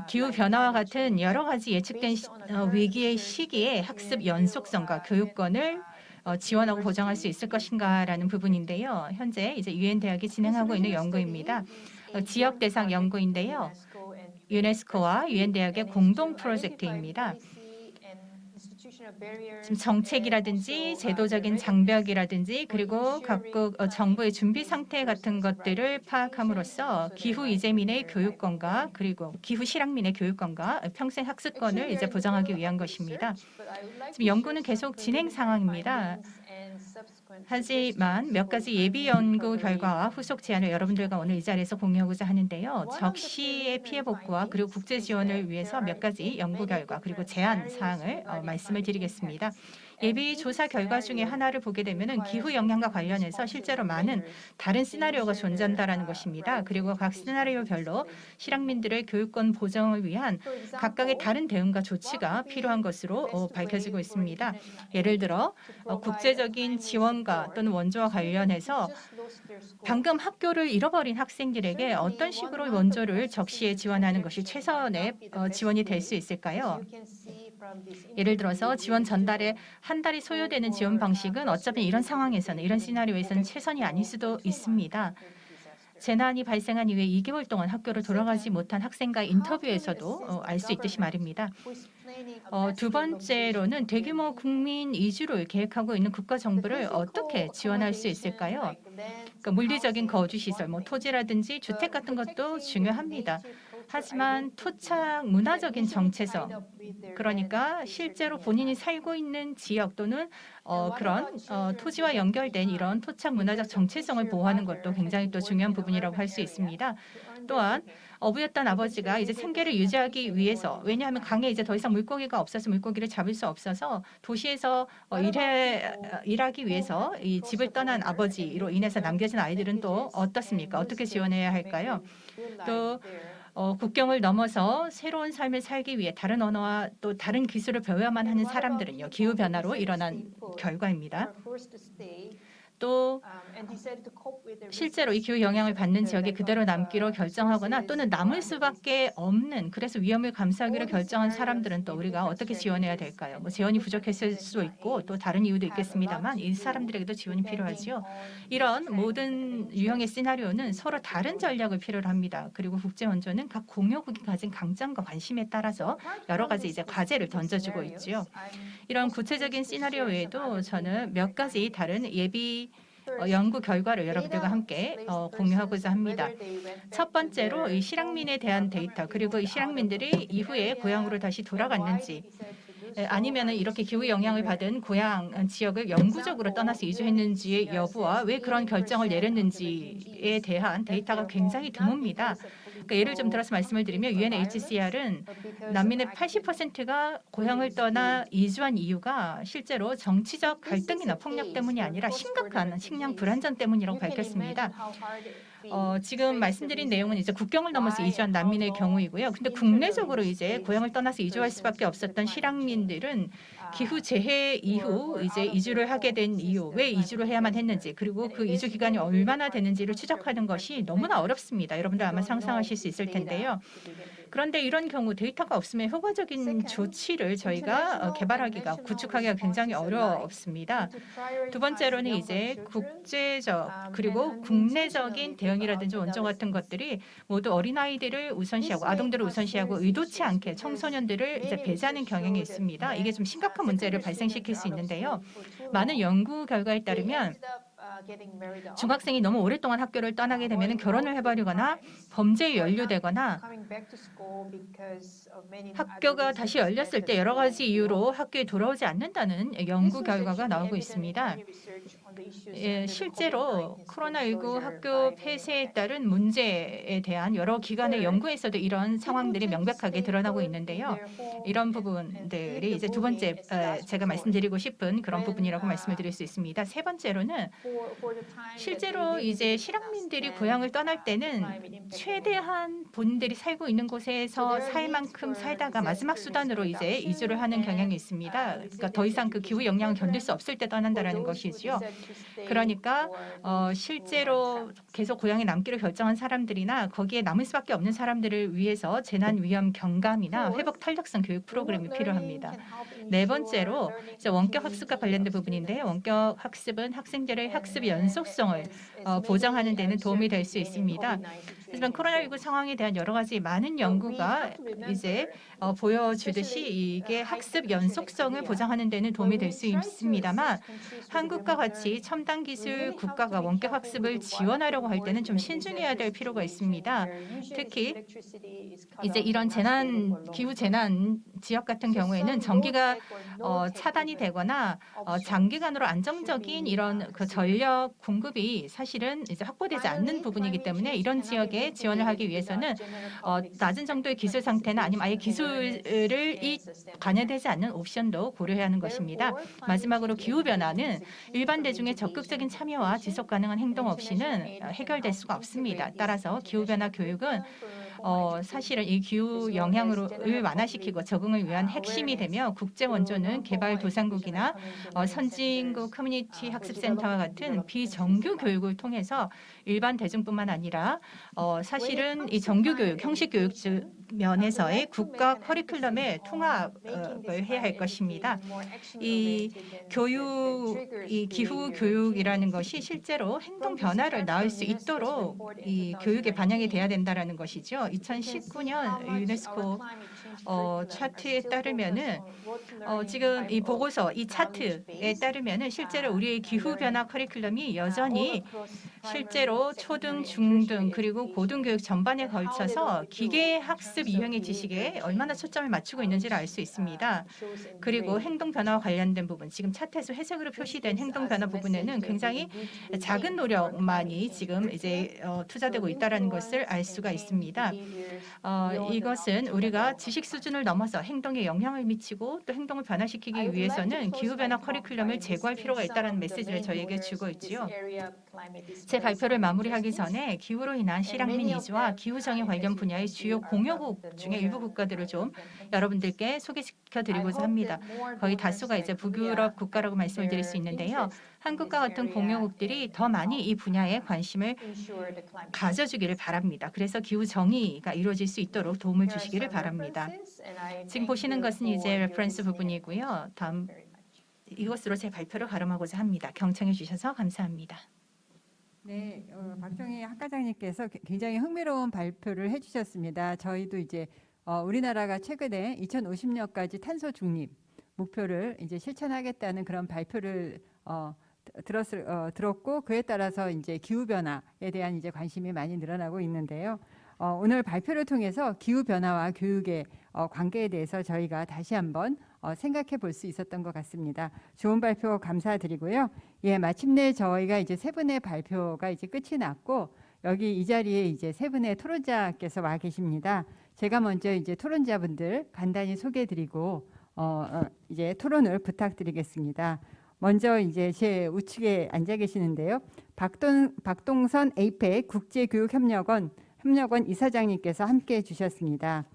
Speaker 4: 기후 변화와 같은 여러 가지 예측된 위기의 시기에 학습 연속성과 교육권을 지원하고 보장할 수 있을 것인가라는 부분인데요. 현재 이제 유엔 대학이 진행하고 있는 연구입니다. 지역 대상 연구인데요. 유네스코와 유엔 대학의 공동 프로젝트입니다. 지금 정책이라든지 제도적인 장벽이라든지 그리고 각국 정부의 준비 상태 같은 것들을 파악함으로써 기후 이재민의 교육권과 그리고 기후 실향민의 교육권과 평생 학습권을 이제 보장하기 위한 것입니다. 지금 연구는 계속 진행 상황입니다. 하지만 몇 가지 예비 연구 결과와 후속 제안을 여러분들과 오늘 이 자리에서 공유하고자 하는데요. 적시의 피해 복구와 그리고 국제 지원을 위해서 몇 가지 연구 결과 그리고 제안 사항을 말씀을 드리겠습니다. 예비 조사 결과 중에 하나를 보게 되면은 기후 영향과 관련해서 실제로 많은 다른 시나리오가 존재한다라는 것입니다. 그리고 각 시나리오별로 실향민들의 교육권 보장을 위한 각각의 다른 대응과 조치가 필요한 것으로 밝혀지고 있습니다. 예를 들어 국제적인 지원과 또는 원조와 관련해서 방금 학교를 잃어버린 학생들에게 어떤 식으로 원조를 적시에 지원하는 것이 최선의 지원이 될 수 있을까요? 예를 들어서 지원 전달에 한 달이 소요되는 지원 방식은 어차피 이런 상황에서는 이런 시나리오에서는 최선이 아닐 수도 있습니다. 재난이 발생한 이후에 2개월 동안 학교를 돌아가지 못한 학생과의 인터뷰에서도 알 수 있듯이 말입니다. 두 번째로는 대규모 국민 이주를 계획하고 있는 국가 정부를 어떻게 지원할 수 있을까요? 그러니까 물리적인 거주 시설, 토지라든지 주택 같은 것도 중요합니다. 하지만 토착 문화적인 정체성, 그러니까 실제로 본인이 살고 있는 지역 또는 그런 토지와 연결된 이런 토착 문화적 정체성을 보호하는 것도 굉장히 또 중요한 부분이라고 할 수 있습니다. 또한 어부였던 아버지가 이제 생계를 유지하기 위해서, 왜냐하면 강에 이제 더 이상 물고기가 없어서 물고기를 잡을 수 없어서 도시에서 일하기 위해서 이 집을 떠난 아버지로 인해서 남겨진 아이들은 또 어떻습니까? 어떻게 지원해야 할까요? 또 국경을 넘어서 새로운 삶을 살기 위해 다른 언어와 또 다른 기술을 배워야만 하는 사람들은요. 기후변화로 일어난 결과입니다. 또 실제로 이 기후 영향을 받는 지역에 그대로 남기로 결정하거나 또는 남을 수밖에 없는, 그래서 위험을 감수하기로 결정한 사람들은 또 우리가 어떻게 지원해야 될까요? 지원이 부족했을 수도 있고 또 다른 이유도 있겠습니다만 이 사람들에게도 지원이 필요하지요. 이런 모든 유형의 시나리오는 서로 다른 전략을 필요로 합니다. 그리고 국제 원조는 각 공여국이 가진 강점과 관심에 따라서 여러 가지 이제 과제를 던져주고 있지요. 이런 구체적인 시나리오 외에도 저는 몇 가지 다른 예비 연구 결과를 여러분들과 함께 공유하고자 합니다. 첫 번째로 이 실향민에 대한 데이터, 그리고 이 실향민들이 이후에 고향으로 다시 돌아갔는지, 아니면 이렇게 기후 영향을 받은 고향 지역을 영구적으로 떠나서 이주했는지의 여부와 왜 그런 결정을 내렸는지에 대한 데이터가 굉장히 드뭅니다. 그러니까 예를 좀 들어서 말씀을 드리면 UNHCR은 난민의 80%가 고향을 떠나 이주한 이유가 실제로 정치적 갈등이나 폭력 때문이 아니라 심각한 식량 불안전 때문이라고 밝혔습니다. 지금 말씀드린 내용은 이제 국경을 넘어서 이주한 난민의 경우이고요. 근데 국내적으로 이제 고향을 떠나서 이주할 수밖에 없었던 실향민들은 기후 재해 이후 이제 이주를 하게 된 이유, 왜 이주를 해야만 했는지, 그리고 그 이주 기간이 얼마나 되는지를 추적하는 것이 너무나 어렵습니다. 여러분들 아마 상상하실 수 있을 텐데요. 그런데 이런 경우 데이터가 없으면 효과적인 조치를 저희가 개발하기가, 구축하기가 굉장히 어렵습니다. 두 번째로는 이제 국제적 그리고 국내적인 대응이라든지 원조 같은 것들이 모두 어린아이들을 우선시하고 아동들을 우선시하고 의도치 않게 청소년들을 이제 배제하는 경향이 있습니다. 이게 좀 심각한 문제를 발생시킬 수 있는데요. 많은 연구 결과에 따르면 중학생이 너무 오랫동안 학교를 떠나게 되면 결혼을 해버리거나 범죄에 연루되거나 학교가 다시 열렸을 때 여러 가지 이유로 학교에 돌아오지 않는다는 연구 결과가 나오고 있습니다. 실제로 코로나19 학교 폐쇄에 따른 문제에 대한 여러 기관의 연구에서도 이런 상황들이 명백하게 드러나고 있는데요. 이런 부분들이 이제 두 번째 제가 말씀드리고 싶은 그런 부분이라고 말씀을 드릴 수 있습니다. 세 번째로는 실제로 이제 실향민들이 고향을 떠날 때는 최대한 본인들이 살고 있는 곳에서 살 만큼 살다가 마지막 수단으로 이제 이주를 하는 경향이 있습니다. 그러니까 더 이상 그 기후 영향을 견딜 수 없을 때 떠난다라는 것이지요. 그러니까 실제로 계속 고향에 남기로 결정한 사람들이나 거기에 남을 수밖에 없는 사람들을 위해서 재난 위험 경감이나 회복 탄력성 교육 프로그램이 필요합니다. 네 번째로 이제 원격 학습과 관련된 부분인데요. 원격 학습은 학생들의 학습 연속성을 보장하는 데는 도움이 될 수 있습니다. 하지만 코로나19 상황에 대한 여러 가지 많은 연구가 이제 보여주듯이 이게 학습 연속성을 보장하는 데는 도움이 될 수 있습니다만 한국과 같이 첨단 기술 국가가 원격 학습을 지원하려고 할 때는 좀 신중해야 될 필요가 있습니다. 특히 이제 이런 기후 재난 지역 같은 경우에는 전기가 차단이 되거나 장기간으로 안정적인 이런 그 전력 공급이 사실은 이제 확보되지 않는 부분이기 때문에 이런 지역에 지원을 하기 위해서는 낮은 정도의 기술 상태나 아니면 아예 기술이 관여되지 않는 옵션도 고려해야 하는 것입니다. 마지막으로 기후변화는 일반 대중의 적극적인 참여와 지속 가능한 행동 없이는 해결될 수가 없습니다. 따라서 기후변화 교육은 사실은 이 기후 영향을 완화시키고 적응을 위한 핵심이 되며 국제 원조는 개발도상국이나 선진국 커뮤니티 학습센터와 같은 비정규 교육을 통해서 일반 대중뿐만 아니라 사실은 이 정규 교육, 형식 교육 면에서의 국가 커리큘럼의 통합을 해야 할 것입니다. 이 기후 교육이라는 것이 실제로 행동 변화를 낳을 수 있도록 이 교육에 반영이 돼야 된다라는 것이죠. 2019년 유네스코 차트에 따르면은 지금 이 보고서, 이 차트에 따르면은 실제로 우리의 기후 변화 커리큘럼이 여전히 실제로 초등, 중등 그리고 고등교육 전반에 걸쳐서 기계 학습 이용의 지식에 얼마나 초점을 맞추고 있는지를 알 수 있습니다. 그리고 행동 변화와 관련된 부분, 지금 차트에서 회색으로 표시된 행동 변화 부분에는 굉장히 작은 노력만이 지금 이제 투자되고 있다는 것을 알 수가 있습니다. 이것은 우리가 지식 수준을 넘어서 행동에 영향을 미치고 또 행동을 변화시키기 위해서는 기후변화 커리큘럼을 제고할 필요가 있다는 메시지를 저희에게 주고 있지요. 제 발표를 마무리하기 전에 기후로 인한 실향민 이주와 기후정의 관련 분야의 주요 공여국 중에 일부 국가들을 좀 여러분들께 소개시켜드리고자 합니다. 거의 다수가 이제 북유럽 국가라고 말씀을 드릴 수 있는데요. 한국과 같은 공여국들이 더 많이 이 분야에 관심을 가져주기를 바랍니다. 그래서 기후 정의가 이루어질 수 있도록 도움을 주시기를 바랍니다. 지금 보시는 것은 이제 레퍼런스 부분이고요. 다음 이것으로 제 발표를 가름하고자 합니다. 경청해 주셔서 감사합니다.
Speaker 2: 네, 박정희 학과장님께서 굉장히 흥미로운 발표를 해주셨습니다. 저희도 이제 우리나라가 최근에 2050년까지 탄소 중립 목표를 이제 실천하겠다는 그런 발표를 들었고 그에 따라서 이제 기후 변화에 대한 이제 관심이 많이 늘어나고 있는데요. 오늘 발표를 통해서 기후 변화와 교육의 관계에 대해서 저희가 다시 한번 생각해 볼 수 있었던 것 같습니다. 좋은 발표 감사드리고요. 예, 마침내 저희가 이제 세 분의 발표가 이제 끝이 났고 여기 이 자리에 이제 세 분의 토론자께서 와 계십니다. 제가 먼저 이제 토론자분들 간단히 소개해드리고 이제 토론을 부탁드리겠습니다. 먼저 이제 제 우측에 앉아 계시는데요. 박동선 에이펙 국제교육협력원 이사장님께서 함께해 주셨습니다.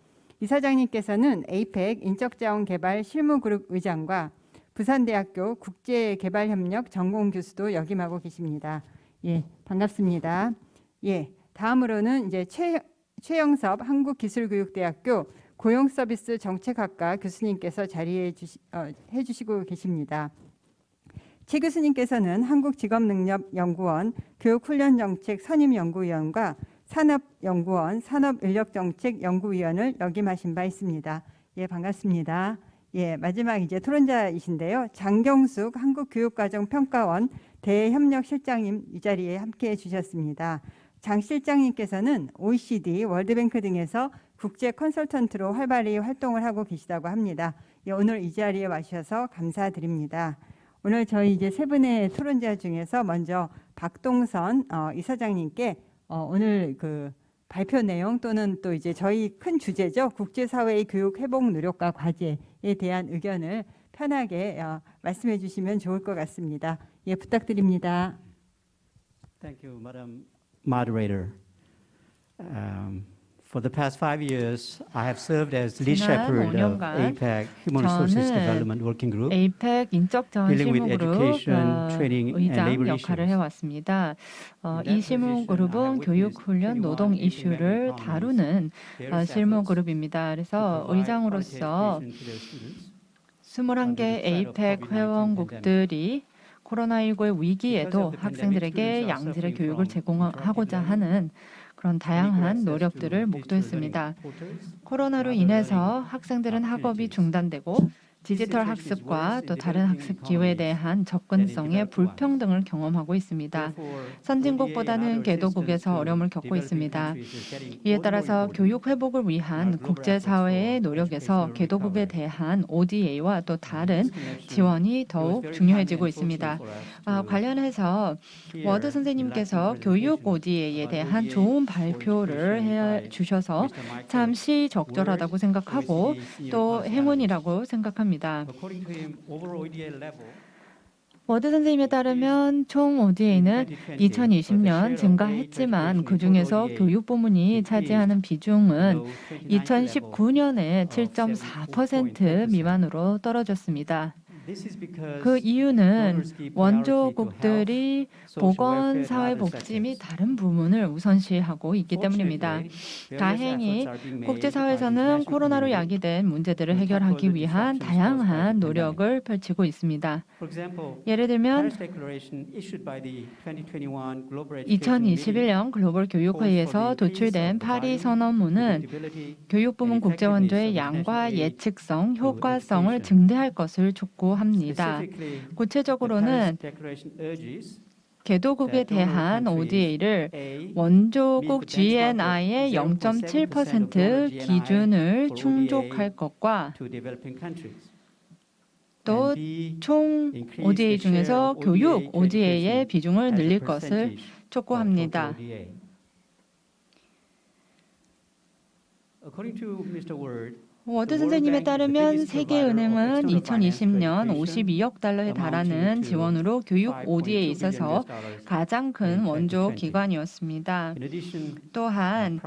Speaker 2: 이사장님께서는 에이펙 인적자원개발 실무그룹 의장과 부산대학교 국제개발협력 전공교수도 역임하고 계십니다. 예, 반갑습니다. 예, 다음으로는 이제 최영섭 한국기술교육대학교 고용서비스 정책학과 교수님께서 자리해 주시고 계십니다. 최 교수님께서는 한국직업능력연구원 교육훈련정책 선임연구위원과 산업연구원 산업인력정책연구위원을 역임하신 바 있습니다. 예, 반갑습니다. 예, 마지막 이제 토론자이신데요. 장경숙 한국교육과정평가원 대협력실장님 이 자리에 함께해 주셨습니다. 장 실장님께서는 OECD 월드뱅크 등에서 국제 컨설턴트로 활발히 활동을 하고 계시다고 합니다. 예, 오늘 이 자리에 와주셔서 감사드립니다. 오늘 저희 이제 세 분의 토론자 중에서 먼저 박동선 이사장님께 오늘 그 발표 내용 또는 또 이제 저희 큰 주제죠. 국제사회의 교육 회복 노력과 과제에 대한 의견을 편하게 말씀해 주시면 좋을 것 같습니다. 예, 부탁드립니다.
Speaker 7: Thank you, Madam Moderator. For the past 5 years, I have served as lead
Speaker 5: 지난
Speaker 7: shepherd of
Speaker 5: 5년간
Speaker 7: APEC Human Resources Development Working Group.
Speaker 5: APEC 인적 자원
Speaker 7: dealing with
Speaker 5: 실무 그룹
Speaker 7: education, training, and
Speaker 5: 의장
Speaker 7: labor
Speaker 5: 역할을
Speaker 7: issues.
Speaker 5: 해왔습니다.
Speaker 7: In
Speaker 5: 이
Speaker 7: that
Speaker 5: 실무
Speaker 7: position,
Speaker 5: 그룹은
Speaker 7: I have
Speaker 5: 교육,
Speaker 7: witnessed
Speaker 5: 훈련,
Speaker 7: 21
Speaker 5: 노동
Speaker 7: Asian
Speaker 5: 이슈를
Speaker 7: member
Speaker 5: 다루는
Speaker 7: various
Speaker 5: 실무
Speaker 7: efforts
Speaker 5: 그룹입니다.
Speaker 7: to
Speaker 5: 그래서
Speaker 7: provide
Speaker 5: 의장으로서
Speaker 7: quality education to their students.
Speaker 5: 21개 APEC 회원국들이 코로나19의 위기에도 학생들에게 양질의 교육을 제공하고자 하는 그런 다양한 노력들을 목도했습니다. 코로나로 인해서 학생들은 학업이 중단되고 디지털 학습과 또 다른 학습 기회에 대한 접근성의 불평등을 경험하고 있습니다. 선진국보다는 개도국에서 어려움을 겪고 있습니다. 이에 따라서 교육 회복을 위한 국제사회의 노력에서 개도국에 대한 ODA와 또 다른 지원이 더욱 중요해지고 있습니다. 관련해서 워드 선생님께서 교육 ODA에 대한 좋은 발표를 해주셔서 참 시적절하다고 생각하고 또 행운이라고 생각합니다. 워드 선생님에 따르면 총 ODA는 2020년 증가했지만 그중에서 교육 부문이 차지하는 비중은 2019년에 7.4% 미만으로 떨어졌습니다. 그 이유는 원조국들이 보건사회복지 및 다른 부문을 우선시하고 있기 때문입니다. 다행히 국제사회에서는 코로나로 야기된 문제들을 해결하기 위한 다양한 노력을 펼치고 있습니다. 예를 들면 2021년 글로벌 교육회의에서 도출된 파리 선언문은 교육부문 국제원조의 양과 예측성, 효과성을 증대할 것을 촉구합니다. 구체적으로는 개도국에 대한 ODA를 원조국 GNI의 0.7% 기준을 충족할 것과 또 총 ODA 중에서 교육 ODA의 비중을 늘릴 것을 촉구합니다. 워드 선생님에 따르면 세계은행은 2020년 52억 달러에 달하는 지원으로 교육 ODA에 있어서 가장 큰 원조 기관이었습니다. 또한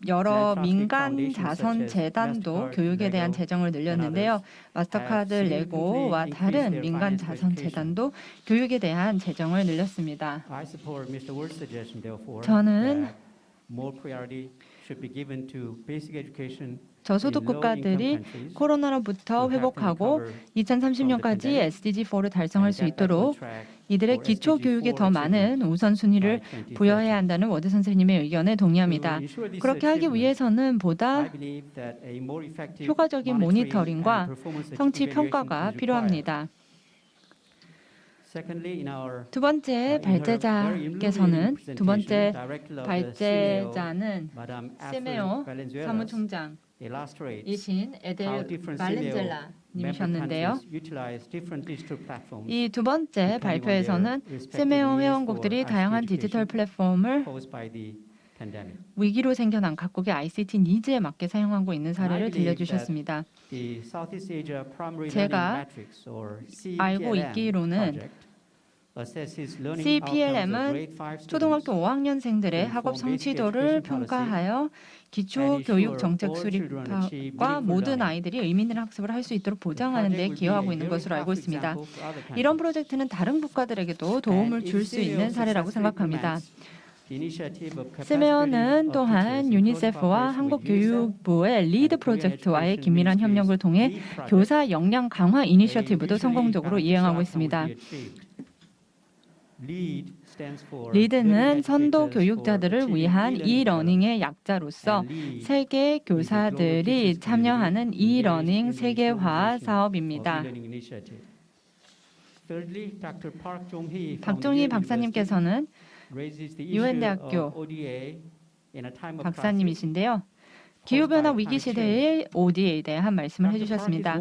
Speaker 5: 여러 민간 자선 재단도 교육에 대한 재정을 늘렸는데요. 마스터카드 레고와 다른 민간 자선 재단도 교육에 대한 재정을 늘렸습니다. 저는 저소득 국가들이 코로나로부터 회복하고 2030년까지 SDG4를 달성할 수 있도록 이들의 기초 교육에 더 많은 우선순위를 부여해야 한다는 워드 선생님의 의견에 동의합니다. 그렇게 하기 위해서는 보다 효과적인 모니터링과 성취 평가가 필요합니다. 두 번째 발제자는 세메오 사무총장이신 에델 발렌젤라 님이셨는데요. 이 두 번째 발표에서는 세메오 회원국들이 다양한 디지털 플랫폼을 위기로 생겨난 각국의 ICT 니즈에 맞게 사용하고 있는 사례를 들려주셨습니다. 제가 알고 있기로는 CPLM은 초등학교 5학년생들의 학업 성취도를 평가하여 기초교육 정책 수립과 모든 아이들이 의미 있는 학습을 할 수 있도록 보장하는 데 기여하고 있는 것으로 알고 있습니다. 이런 프로젝트는 다른 국가들에게도 도움을 줄 수 있는 사례라고 생각합니다. 세메오는 또한 유니세프와 한국교육부의 리드 프로젝트와의 긴밀한 협력을 통해 교사 역량 강화 이니셔티브도 성공적으로 이행하고 있습니다. 리드는 선도 교육자들을 위한 이러닝의 약자로서 세계 교사들이 참여하는 이러닝 세계화 사업입니다. 박종희 박사님께서는 유엔대학교 박사님이신데요. 기후변화 위기 시대의 ODA에 대한 말씀을 해주셨습니다.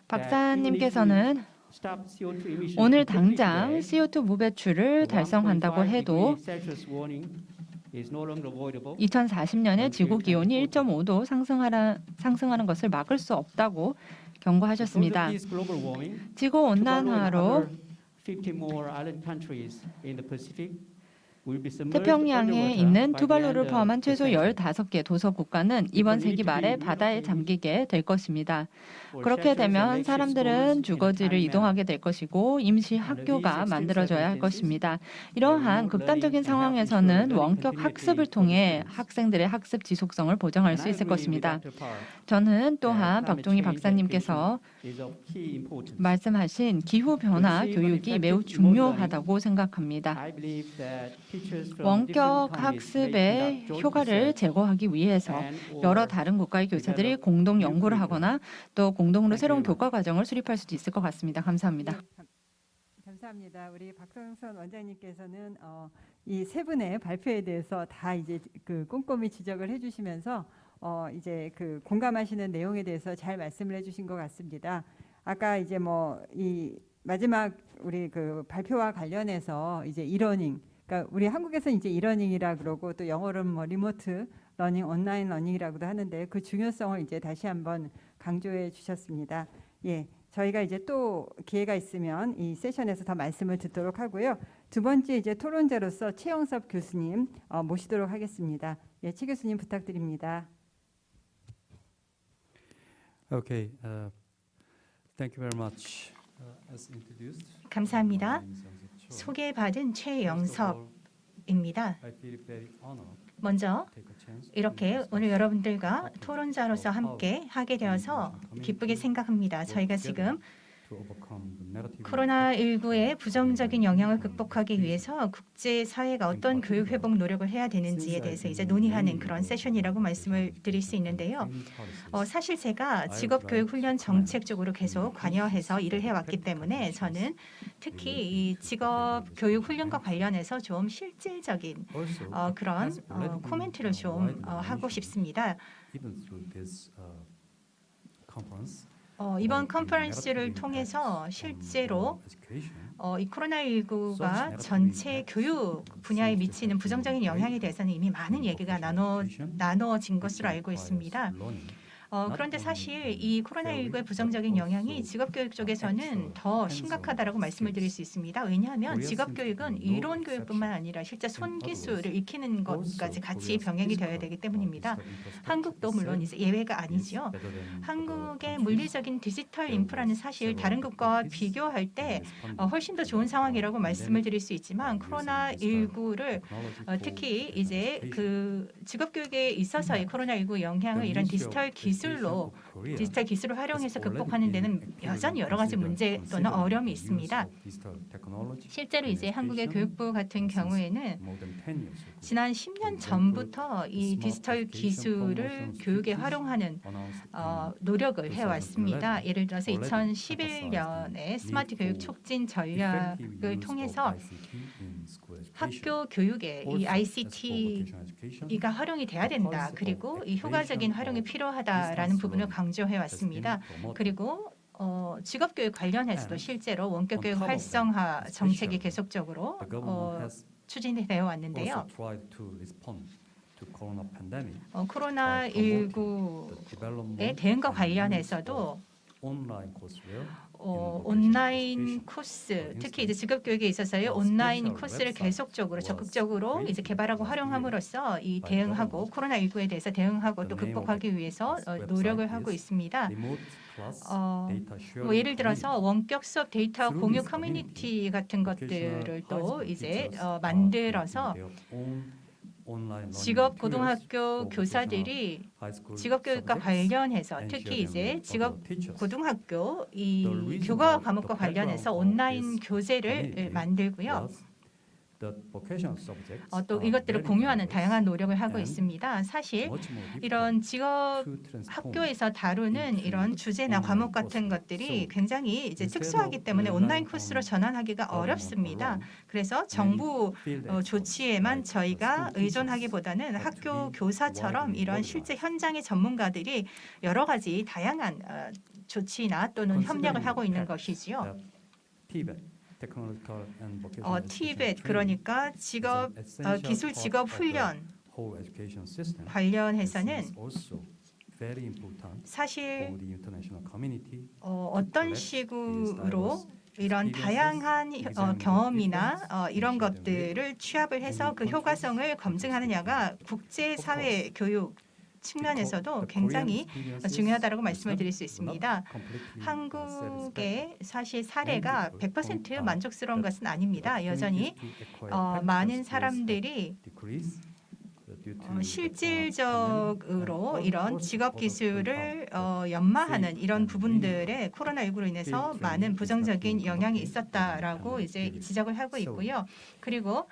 Speaker 5: 박사님께서는 오늘 당장 CO2 무배출을 달성한다고 해도 2040년에 지구 기온이 1.5도 상승하는 것을 막을 수 없다고 경고하셨습니다. 지구 온난화로 태평양에 있는 투발루를 포함한 최소 15개 도서 국가는 이번 세기 말에 바다에 잠기게 될 것입니다. 그렇게 되면 사람들은 주거지를 이동하게 될 것이고 임시 학교가 만들어져야 할 것입니다. 이러한 극단적인 상황에서는 원격 학습을 통해 학생들의 학습 지속성을 보장할 수 있을 것입니다. 저는 또한 박종희 박사님께서 말씀하신 기후변화 교육이 매우 중요하다고 생각합니다. 원격 학습의 효과를 제고하기 위해서 여러 다른 국가의 교사들이 공동 연구를 하거나 또 공동으로 새로운 교과 과정을 수립할 수도 있을 것 같습니다. 감사합니다.
Speaker 2: 감사합니다. 우리 박성선 원장님께서는 이 세 분의 발표에 대해서 다 이제 그 꼼꼼히 지적을 해주시면서 이제 그 공감하시는 내용에 대해서 잘 말씀을 해주신 것 같습니다. 아까 이제 뭐 이 마지막 우리 그 발표와 관련해서 이제 이러닝, 그러니까 우리 한국에서 이제 이러닝이라 그러고 또 영어로는 뭐 리모트 러닝, 온라인 러닝이라고도 하는데 그 중요성을 이제 다시 한번 강조해 주셨습니다. 예, 저희가 이제 또 기회가 있으면 이 세션에서 더 말씀을 듣도록 하고요. 두 번째 이제 토론자로서 최영섭 교수님 모시도록 하겠습니다. 예, 최 교수님 부탁드립니다.
Speaker 7: Okay, thank you very much. As introduced,
Speaker 4: 감사합니다.
Speaker 7: my name is Young-sik Cho.
Speaker 4: 소개받은 최영섭입니다.
Speaker 7: I feel very honored
Speaker 4: 먼저
Speaker 7: to take a chance to
Speaker 4: 이렇게
Speaker 7: discuss
Speaker 4: 오늘 여러분들과 토론자로서 함께 하게 되어서 기쁘게 생각합니다. 저희가 지금
Speaker 7: to overcome the negative
Speaker 4: 코로나19의 부정적인 영향을 극복하기 위해서 국제사회가 어떤 교육 회복 노력을 해야 되는지에 대해서 이제 논의하는 그런 세션이라고 말씀을 드릴 수 있는데요. 사실 제가 직업교육훈련 정책 쪽으로 계속 관여해서 일을 해왔기 때문에 저는 특히 이 직업교육훈련과 관련해서 좀 실질적인 그런 코멘트를 좀 하고 싶습니다.
Speaker 7: even through this conference.
Speaker 4: 이번 컨퍼런스를 통해서 실제로 이 코로나19가 전체 교육 분야에 미치는 부정적인 영향에 대해서는 이미 많은 얘기가 나눠진 것으로 알고 있습니다. 그런데 사실 이 코로나19의 부정적인 영향이 직업교육 쪽에서는 더 심각하다라고 말씀을 드릴 수 있습니다. 왜냐하면 직업교육은 이론 교육뿐만 아니라 실제 손기술을 익히는 것까지 같이 병행이 되어야 되기 때문입니다. 한국도 물론 이제 예외가 아니죠. 한국의 물리적인 디지털 인프라는 사실 다른 국가와 비교할 때 훨씬 더 좋은 상황이라고 말씀을 드릴 수 있지만 코로나19를 특히 이제 그 직업교육에 있어서의 코로나19 영향을 이런 디지털 기술을 활용해서 극복하는 데는 여전히 여러 가지 문제 또는 어려움이 있습니다. 실제로 이제 한국의 교육부 같은 경우에는 지난 10년 전부터 이 디지털 기술을 교육에 활용하는 노력을 해왔습니다. 예를 들어서 2011년에 스마트 교육 촉진 전략을 통해서 학교 교육에 이 ICT가 활용이 돼야 된다. 그리고 이 효과적인 활용이 필요하다라는 부분을 강조해 왔습니다. 그리고 직업교육 관련해서도 실제로 원격교육 활성화 정책이 계속적으로 추진이 되어 왔는데요. 코로나19의 대응과 관련해서도 온라인 코스, 특히 이제 직업교육에 있어서의 온라인 코스를 계속적으로 적극적으로 이제 개발하고 활용함으로써 이 대응하고 코로나19에 대해서 대응하고 또 극복하기 위해서 노력을 하고 있습니다. 뭐 예를 들어서 원격 수업 데이터 공유 커뮤니티 같은 것들을 또 이제 만들어서 직업 고등학교 교사들이 직업교육과 관련해서 특히 이제 직업 고등학교 이 교과 과목과 관련해서 온라인 교재를 만들고요. 또 이것들을 공유하는 다양한 노력을 하고 있습니다. 사실 이런 직업 학교에서 다루는 이런 주제나 과목 같은 것들이 굉장히 이제 특수하기 때문에 온라인 코스로 전환하기가 어렵습니다. 그래서 정부 조치에만 저희가 의존하기보다는 학교 교사처럼 이런 실제 현장의 전문가들이 여러 가지 다양한 조치나 또는 협력을 하고 있는 것이지요. 티벳 그러니까 직업 기술 직업 훈련 관련해서는 사실 어떤 식으로 이런 다양한 경험이나 이런 것들을 취합을 해서 그 효과성을 검증하느냐가 국제사회 교육 측면에서도 굉장히 중요하다고 말씀을 드릴 수 있습니다. 한국의 사실 사례가 100% 만족스러운 것은 아닙니다. 여전히 많은 사람들이 실질적으로 이런 직업 기술을 연마하는 이런 부분들에 코로나19로 인해서 많은 부정적인 영향이 있었다라고 이제 지적을 하고 있고요. 그리고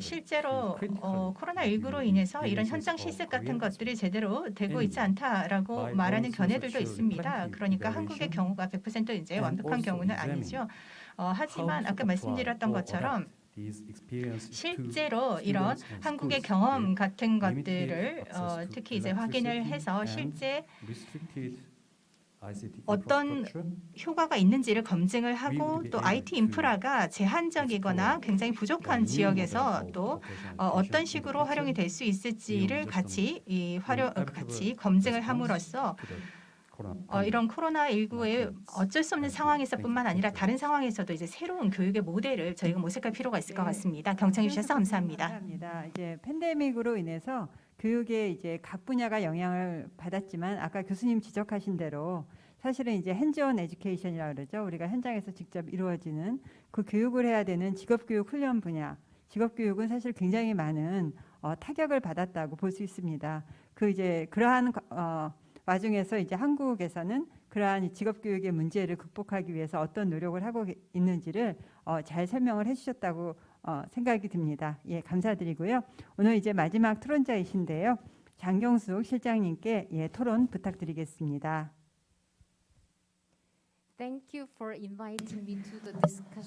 Speaker 4: 실제로 코로나19로 인해서 이런 현장 실습 같은 것들이 제대로 되고 있지 않다라고 말하는 견해들도 있습니다. 그러니까 한국의 경우가 100% 이제 완벽한 경우는 아니죠. 하지만 아까 말씀드렸던 것처럼 실제로 이런 한국의 경험 같은 것들을 특히 이제 확인을 해서 실제 어떤 효과가 있는지를 검증을 하고 또 IT 인프라가 제한적이거나 굉장히 부족한 지역에서 또 어떤 식으로 활용이 될 수 있을지를 같이 검증을 함으로써 이런 코로나19의 어쩔 수 없는 상황에서뿐만 아니라 다른 상황에서도 이제 새로운 교육의 모델을 저희가 모색할 필요가 있을 것 같습니다. 경청해 주셔서 감사합니다.
Speaker 2: 감사합니다. 이제 팬데믹으로 인해서 교육에 이제 각 분야가 영향을 받았지만 아까 교수님 지적하신 대로 사실은 이제 핸즈온 에듀케이션이라고 그러죠. 우리가 현장에서 직접 이루어지는 그 교육을 해야 되는 직업교육 훈련 분야, 직업교육은 사실 굉장히 많은 타격을 받았다고 볼 수 있습니다. 그러한 와중에서 이제 한국에서는 그러한 직업교육의 문제를 극복하기 위해서 어떤 노력을 하고 있는지를 잘 설명을 해주셨다고 생각이 듭니다. 예, 감사드리고요. 오늘 이제 마지막 토론자이신데요. 장경숙 실장님께 토론 부탁드리겠습니다.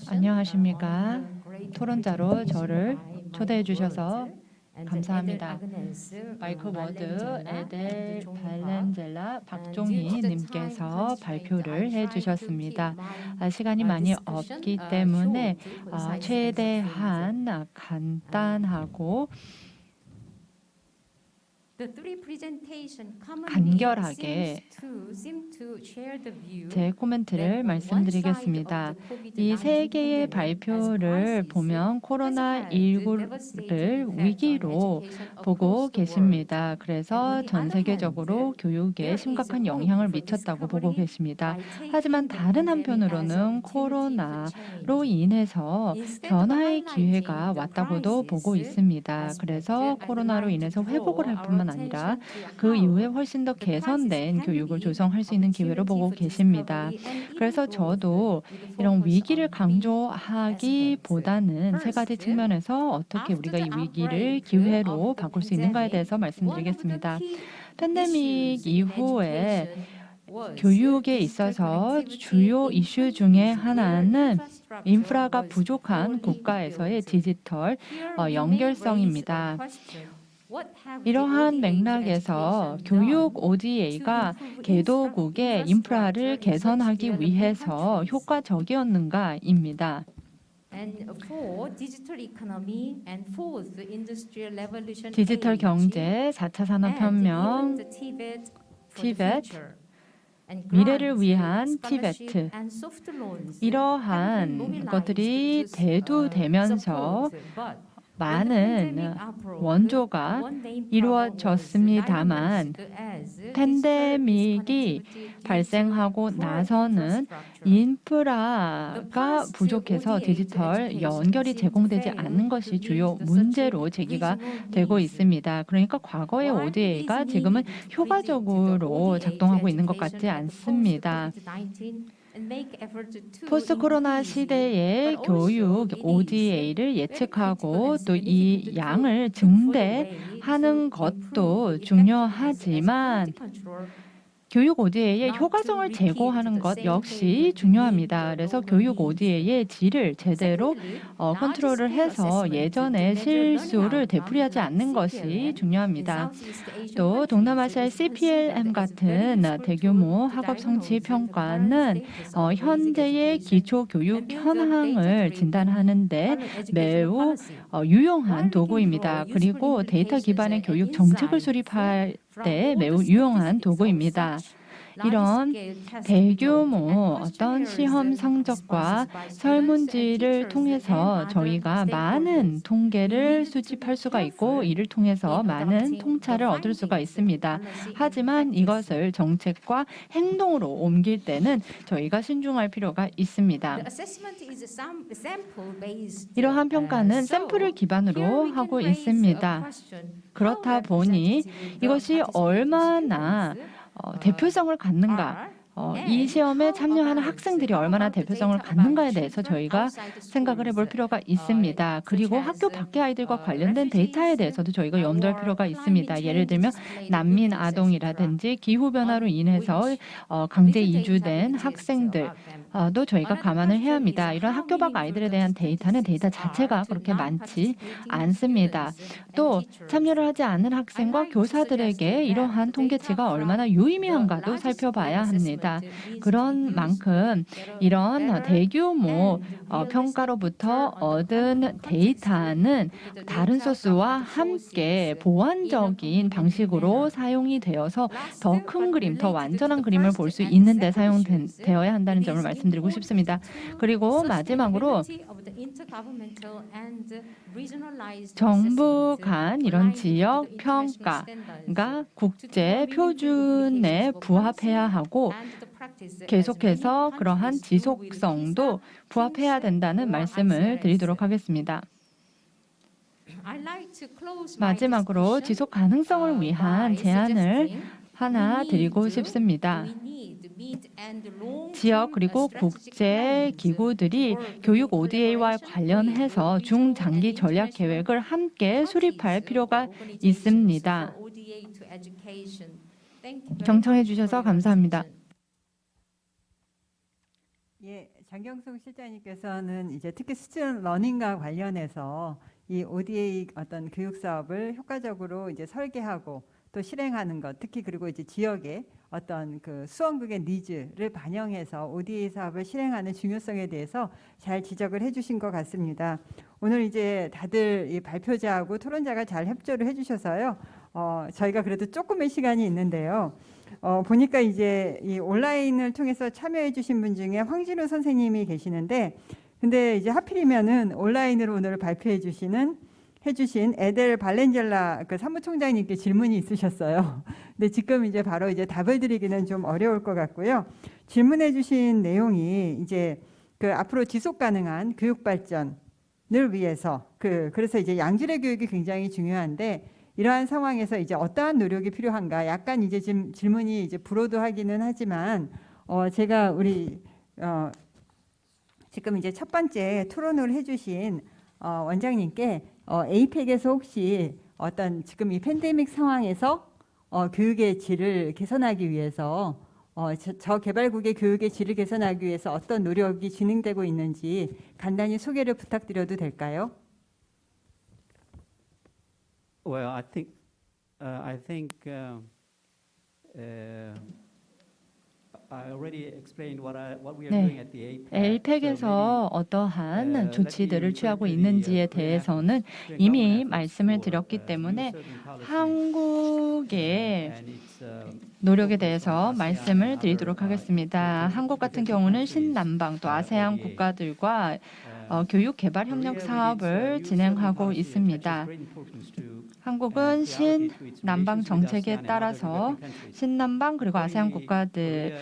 Speaker 5: 안녕하십니까. 토론자로 저를 초대해 주셔서 감사합니다. 마이클 워드, 에델 발렌젤라, 박종희 님께서 발표를 해주셨습니다. 시간이 많이 없기 때문에 최대한 간단하고 간결하게 제 코멘트를 말씀드리겠습니다. 이 세 개의 발표를 보면 코로나19를 위기로 보고 계십니다. 그래서 전 세계적으로 교육에 심각한 영향을 미쳤다고 보고 계십니다. 하지만 다른 한편으로는 코로나로 인해서 변화의 기회가 왔다고도 보고 있습니다. 그래서 코로나로 인해서 회복을 할 뿐만 아니라 그 이후에 훨씬 더 개선된 교육을 조성할 수 있는 기회로 보고 계십니다. 그래서 저도 이런 위기를 강조하기보다는 세 가지 측면에서 어떻게 우리가 이 위기를 기회로 바꿀 수 있는가에 대해서 말씀드리겠습니다. 팬데믹 이후에 교육에 있어서 주요 이슈 중에 하나는 인프라가 부족한 국가에서의 디지털 연결성입니다. 이러한 맥락에서 교육 ODA가 개도국의 인프라를 개선하기 위해서 효과적이었는가입니다. 디지털 경제, 4차 산업혁명, 티벳, 미래를 위한 티베트, 이러한 것들이 대두되면서 많은 원조가 이루어졌습니다만 팬데믹이 발생하고 나서는 인프라가 부족해서 디지털 연결이 제공되지 않는 것이 주요 문제로 제기가 되고 있습니다. 그러니까 과거의 ODA가 지금은 효과적으로 작동하고 있는 것 같지 않습니다. 포스트 코로나 시대의 교육 ODA를 예측하고 또 이 양을 증대하는 것도 중요하지만 교육 ODA의 효과성을 제고하는 것 역시 중요합니다. 그래서 교육 ODA의 질을 제대로 컨트롤을 해서 예전의 실수를 되풀이하지 않는 것이 중요합니다. 또 동남아시아의 CPLM 같은 대규모 학업 성취 평가는 현재의 기초교육 현황을 진단하는 데 매우 유용한 도구입니다. 그리고 데이터 기반의 교육 정책을 수립할 때 매우 유용한 도구입니다. 이런 대규모 어떤 시험 성적과 설문지를 통해서 저희가 많은 통계를 수집할 수가 있고 이를 통해서 많은 통찰을 얻을 수가 있습니다. 하지만 이것을 정책과 행동으로 옮길 때는 저희가 신중할 필요가 있습니다. 이러한 평가는 샘플을 기반으로 하고 있습니다. 그렇다 보니 이것이 얼마나 대표성을 갖는가, 이 시험에 참여하는 학생들이 얼마나 대표성을 갖는가에 대해서 저희가 생각을 해볼 필요가 있습니다. 그리고 학교 밖의 아이들과 관련된 데이터에 대해서도 저희가 염두할 필요가 있습니다. 예를 들면 난민 아동이라든지 기후변화로 인해서 강제 이주된 학생들도 저희가 감안을 해야 합니다. 이런 학교 밖 아이들에 대한 데이터는 데이터 자체가 그렇게 많지 않습니다. 또 참여를 하지 않는 학생과 교사들에게 이러한 통계치가 얼마나 유의미한가도 살펴봐야 합니다. 그런 만큼 이런 대규모 평가로부터 얻은 데이터는 다른 소스와 함께 보완적인 방식으로 사용이 되어서 더 큰 그림, 더 완전한 그림을 볼 수 있는 데 사용되어야 한다는 점을 말씀드리고 싶습니다. 그리고 마지막으로 정부 간 이런 지역 평가가 국제 표준에 부합해야 하고 계속해서 그러한 지속성도 부합해야 된다는 말씀을 드리도록 하겠습니다. 마지막으로 지속 가능성을 위한 제안을 하나 드리고 싶습니다. 지역 그리고 국제 기구들이 교육 ODA와 관련해서 중장기 전략 계획을 함께 수립할 필요가 있습니다. 경청해 주셔서 감사합니다.
Speaker 2: 예, 장경숙 실장님께서는 이제 특히 스튜던트 러닝과 관련해서 이 ODA 어떤 교육 사업을 효과적으로 이제 설계하고 또 실행하는 것, 특히 그리고 이제 지역의 어떤 그 수원국의 니즈를 반영해서 ODA 사업을 실행하는 중요성에 대해서 잘 지적을 해주신 것 같습니다. 오늘 이제 다들 이 발표자하고 토론자가 잘 협조를 해주셔서요. 저희가 그래도 조금의 시간이 있는데요. 보니까 이제 이 온라인을 통해서 참여해주신 분 중에 황진우 선생님이 계시는데, 근데 이제 하필이면은 온라인으로 오늘 해주신 에델 발렌젤라 그 사무총장님께 질문이 있으셨어요. 근데 지금 이제 바로 이제 답을 드리기는 좀 어려울 것 같고요. 질문해주신 내용이 이제 그 앞으로 지속 가능한 교육 발전을 위해서 그래서 이제 양질의 교육이 굉장히 중요한데 이러한 상황에서 이제 어떠한 노력이 필요한가? 약간 이제 지금 질문이 이제 불호도하기는 하지만 제가 지금 이제 첫 번째 토론을 해주신 원장님께 에이펙에서 혹시 어떤 지금 이 팬데믹 상황에서 교육의 질을 개선하기 위해서 저개발국의 교육의 질을 개선하기 위해서 어떤 노력이 진행되고 있는지 간단히 소개를 부탁드려도 될까요?
Speaker 8: Well, I think I already explained what we are doing at the APEC.
Speaker 5: 에이펙에서 어떠한 조치들을 취하고 있는지에 대해서는 이미 말씀을 드렸기 때문에 한국의 노력에 대해서 말씀을 드리도록 하겠습니다. 한국 같은 경우는 신남방 또 아세안 국가들과 교육 개발 협력 사업을 진행하고 있습니다. 한국은 신남방 정책에 따라서 신남방 그리고 아세안 국가들을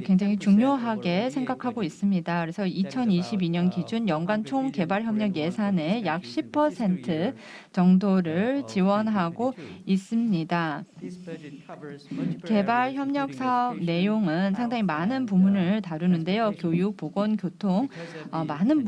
Speaker 5: 굉장히 중요하게 생각하고 있습니다. 그래서 2022년 기준 연간 총 개발 협력 예산의 약 10% 정도를 지원하고 있습니다. 개발 협력 사업 내용은 상당히 많은 부문을 다루는데요. 교육, 보건, 교통 많은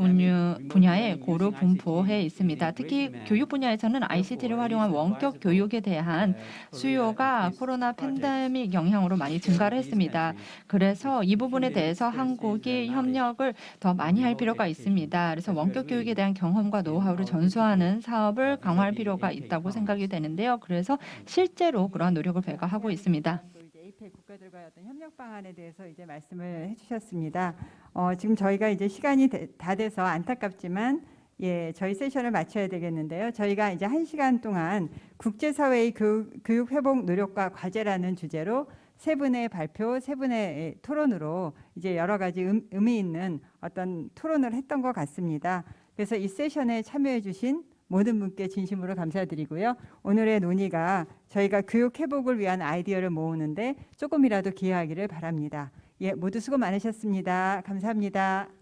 Speaker 5: 분야에 고루 분포해 있습니다. 특히 교육 분야에서는 ICT를 활용한 원격 교육에 대한 수요가 코로나 팬데믹 영향으로 많이 증가를 했습니다. 그래서 이 부분에 대해서 한국이 협력을 더 많이 할 필요가 있습니다. 그래서 원격 교육에 대한 경험과 노하우를 전수하는 사업을 강화할 필요가 있다고 생각이 되는데요. 그래서 실제로 그러한 노력을 배가하고 있습니다.
Speaker 2: 에이펙 국가들과의 어떤 협력 방안에 대해서 이제 말씀을 해주셨습니다. 지금 저희가 이제 시간이 다 돼서 안타깝지만 예, 저희 세션을 마쳐야 되겠는데요. 저희가 이제 1시간 동안 국제사회의 교육 회복 노력과 과제라는 주제로 세 분의 발표, 세 분의 토론으로 이제 여러 가지 의미 있는 어떤 토론을 했던 것 같습니다. 그래서 이 세션에 참여해 주신 모든 분께 진심으로 감사드리고요. 오늘의 논의가 저희가 교육 회복을 위한 아이디어를 모으는데 조금이라도 기여하기를 바랍니다. 예, 모두 수고 많으셨습니다. 감사합니다.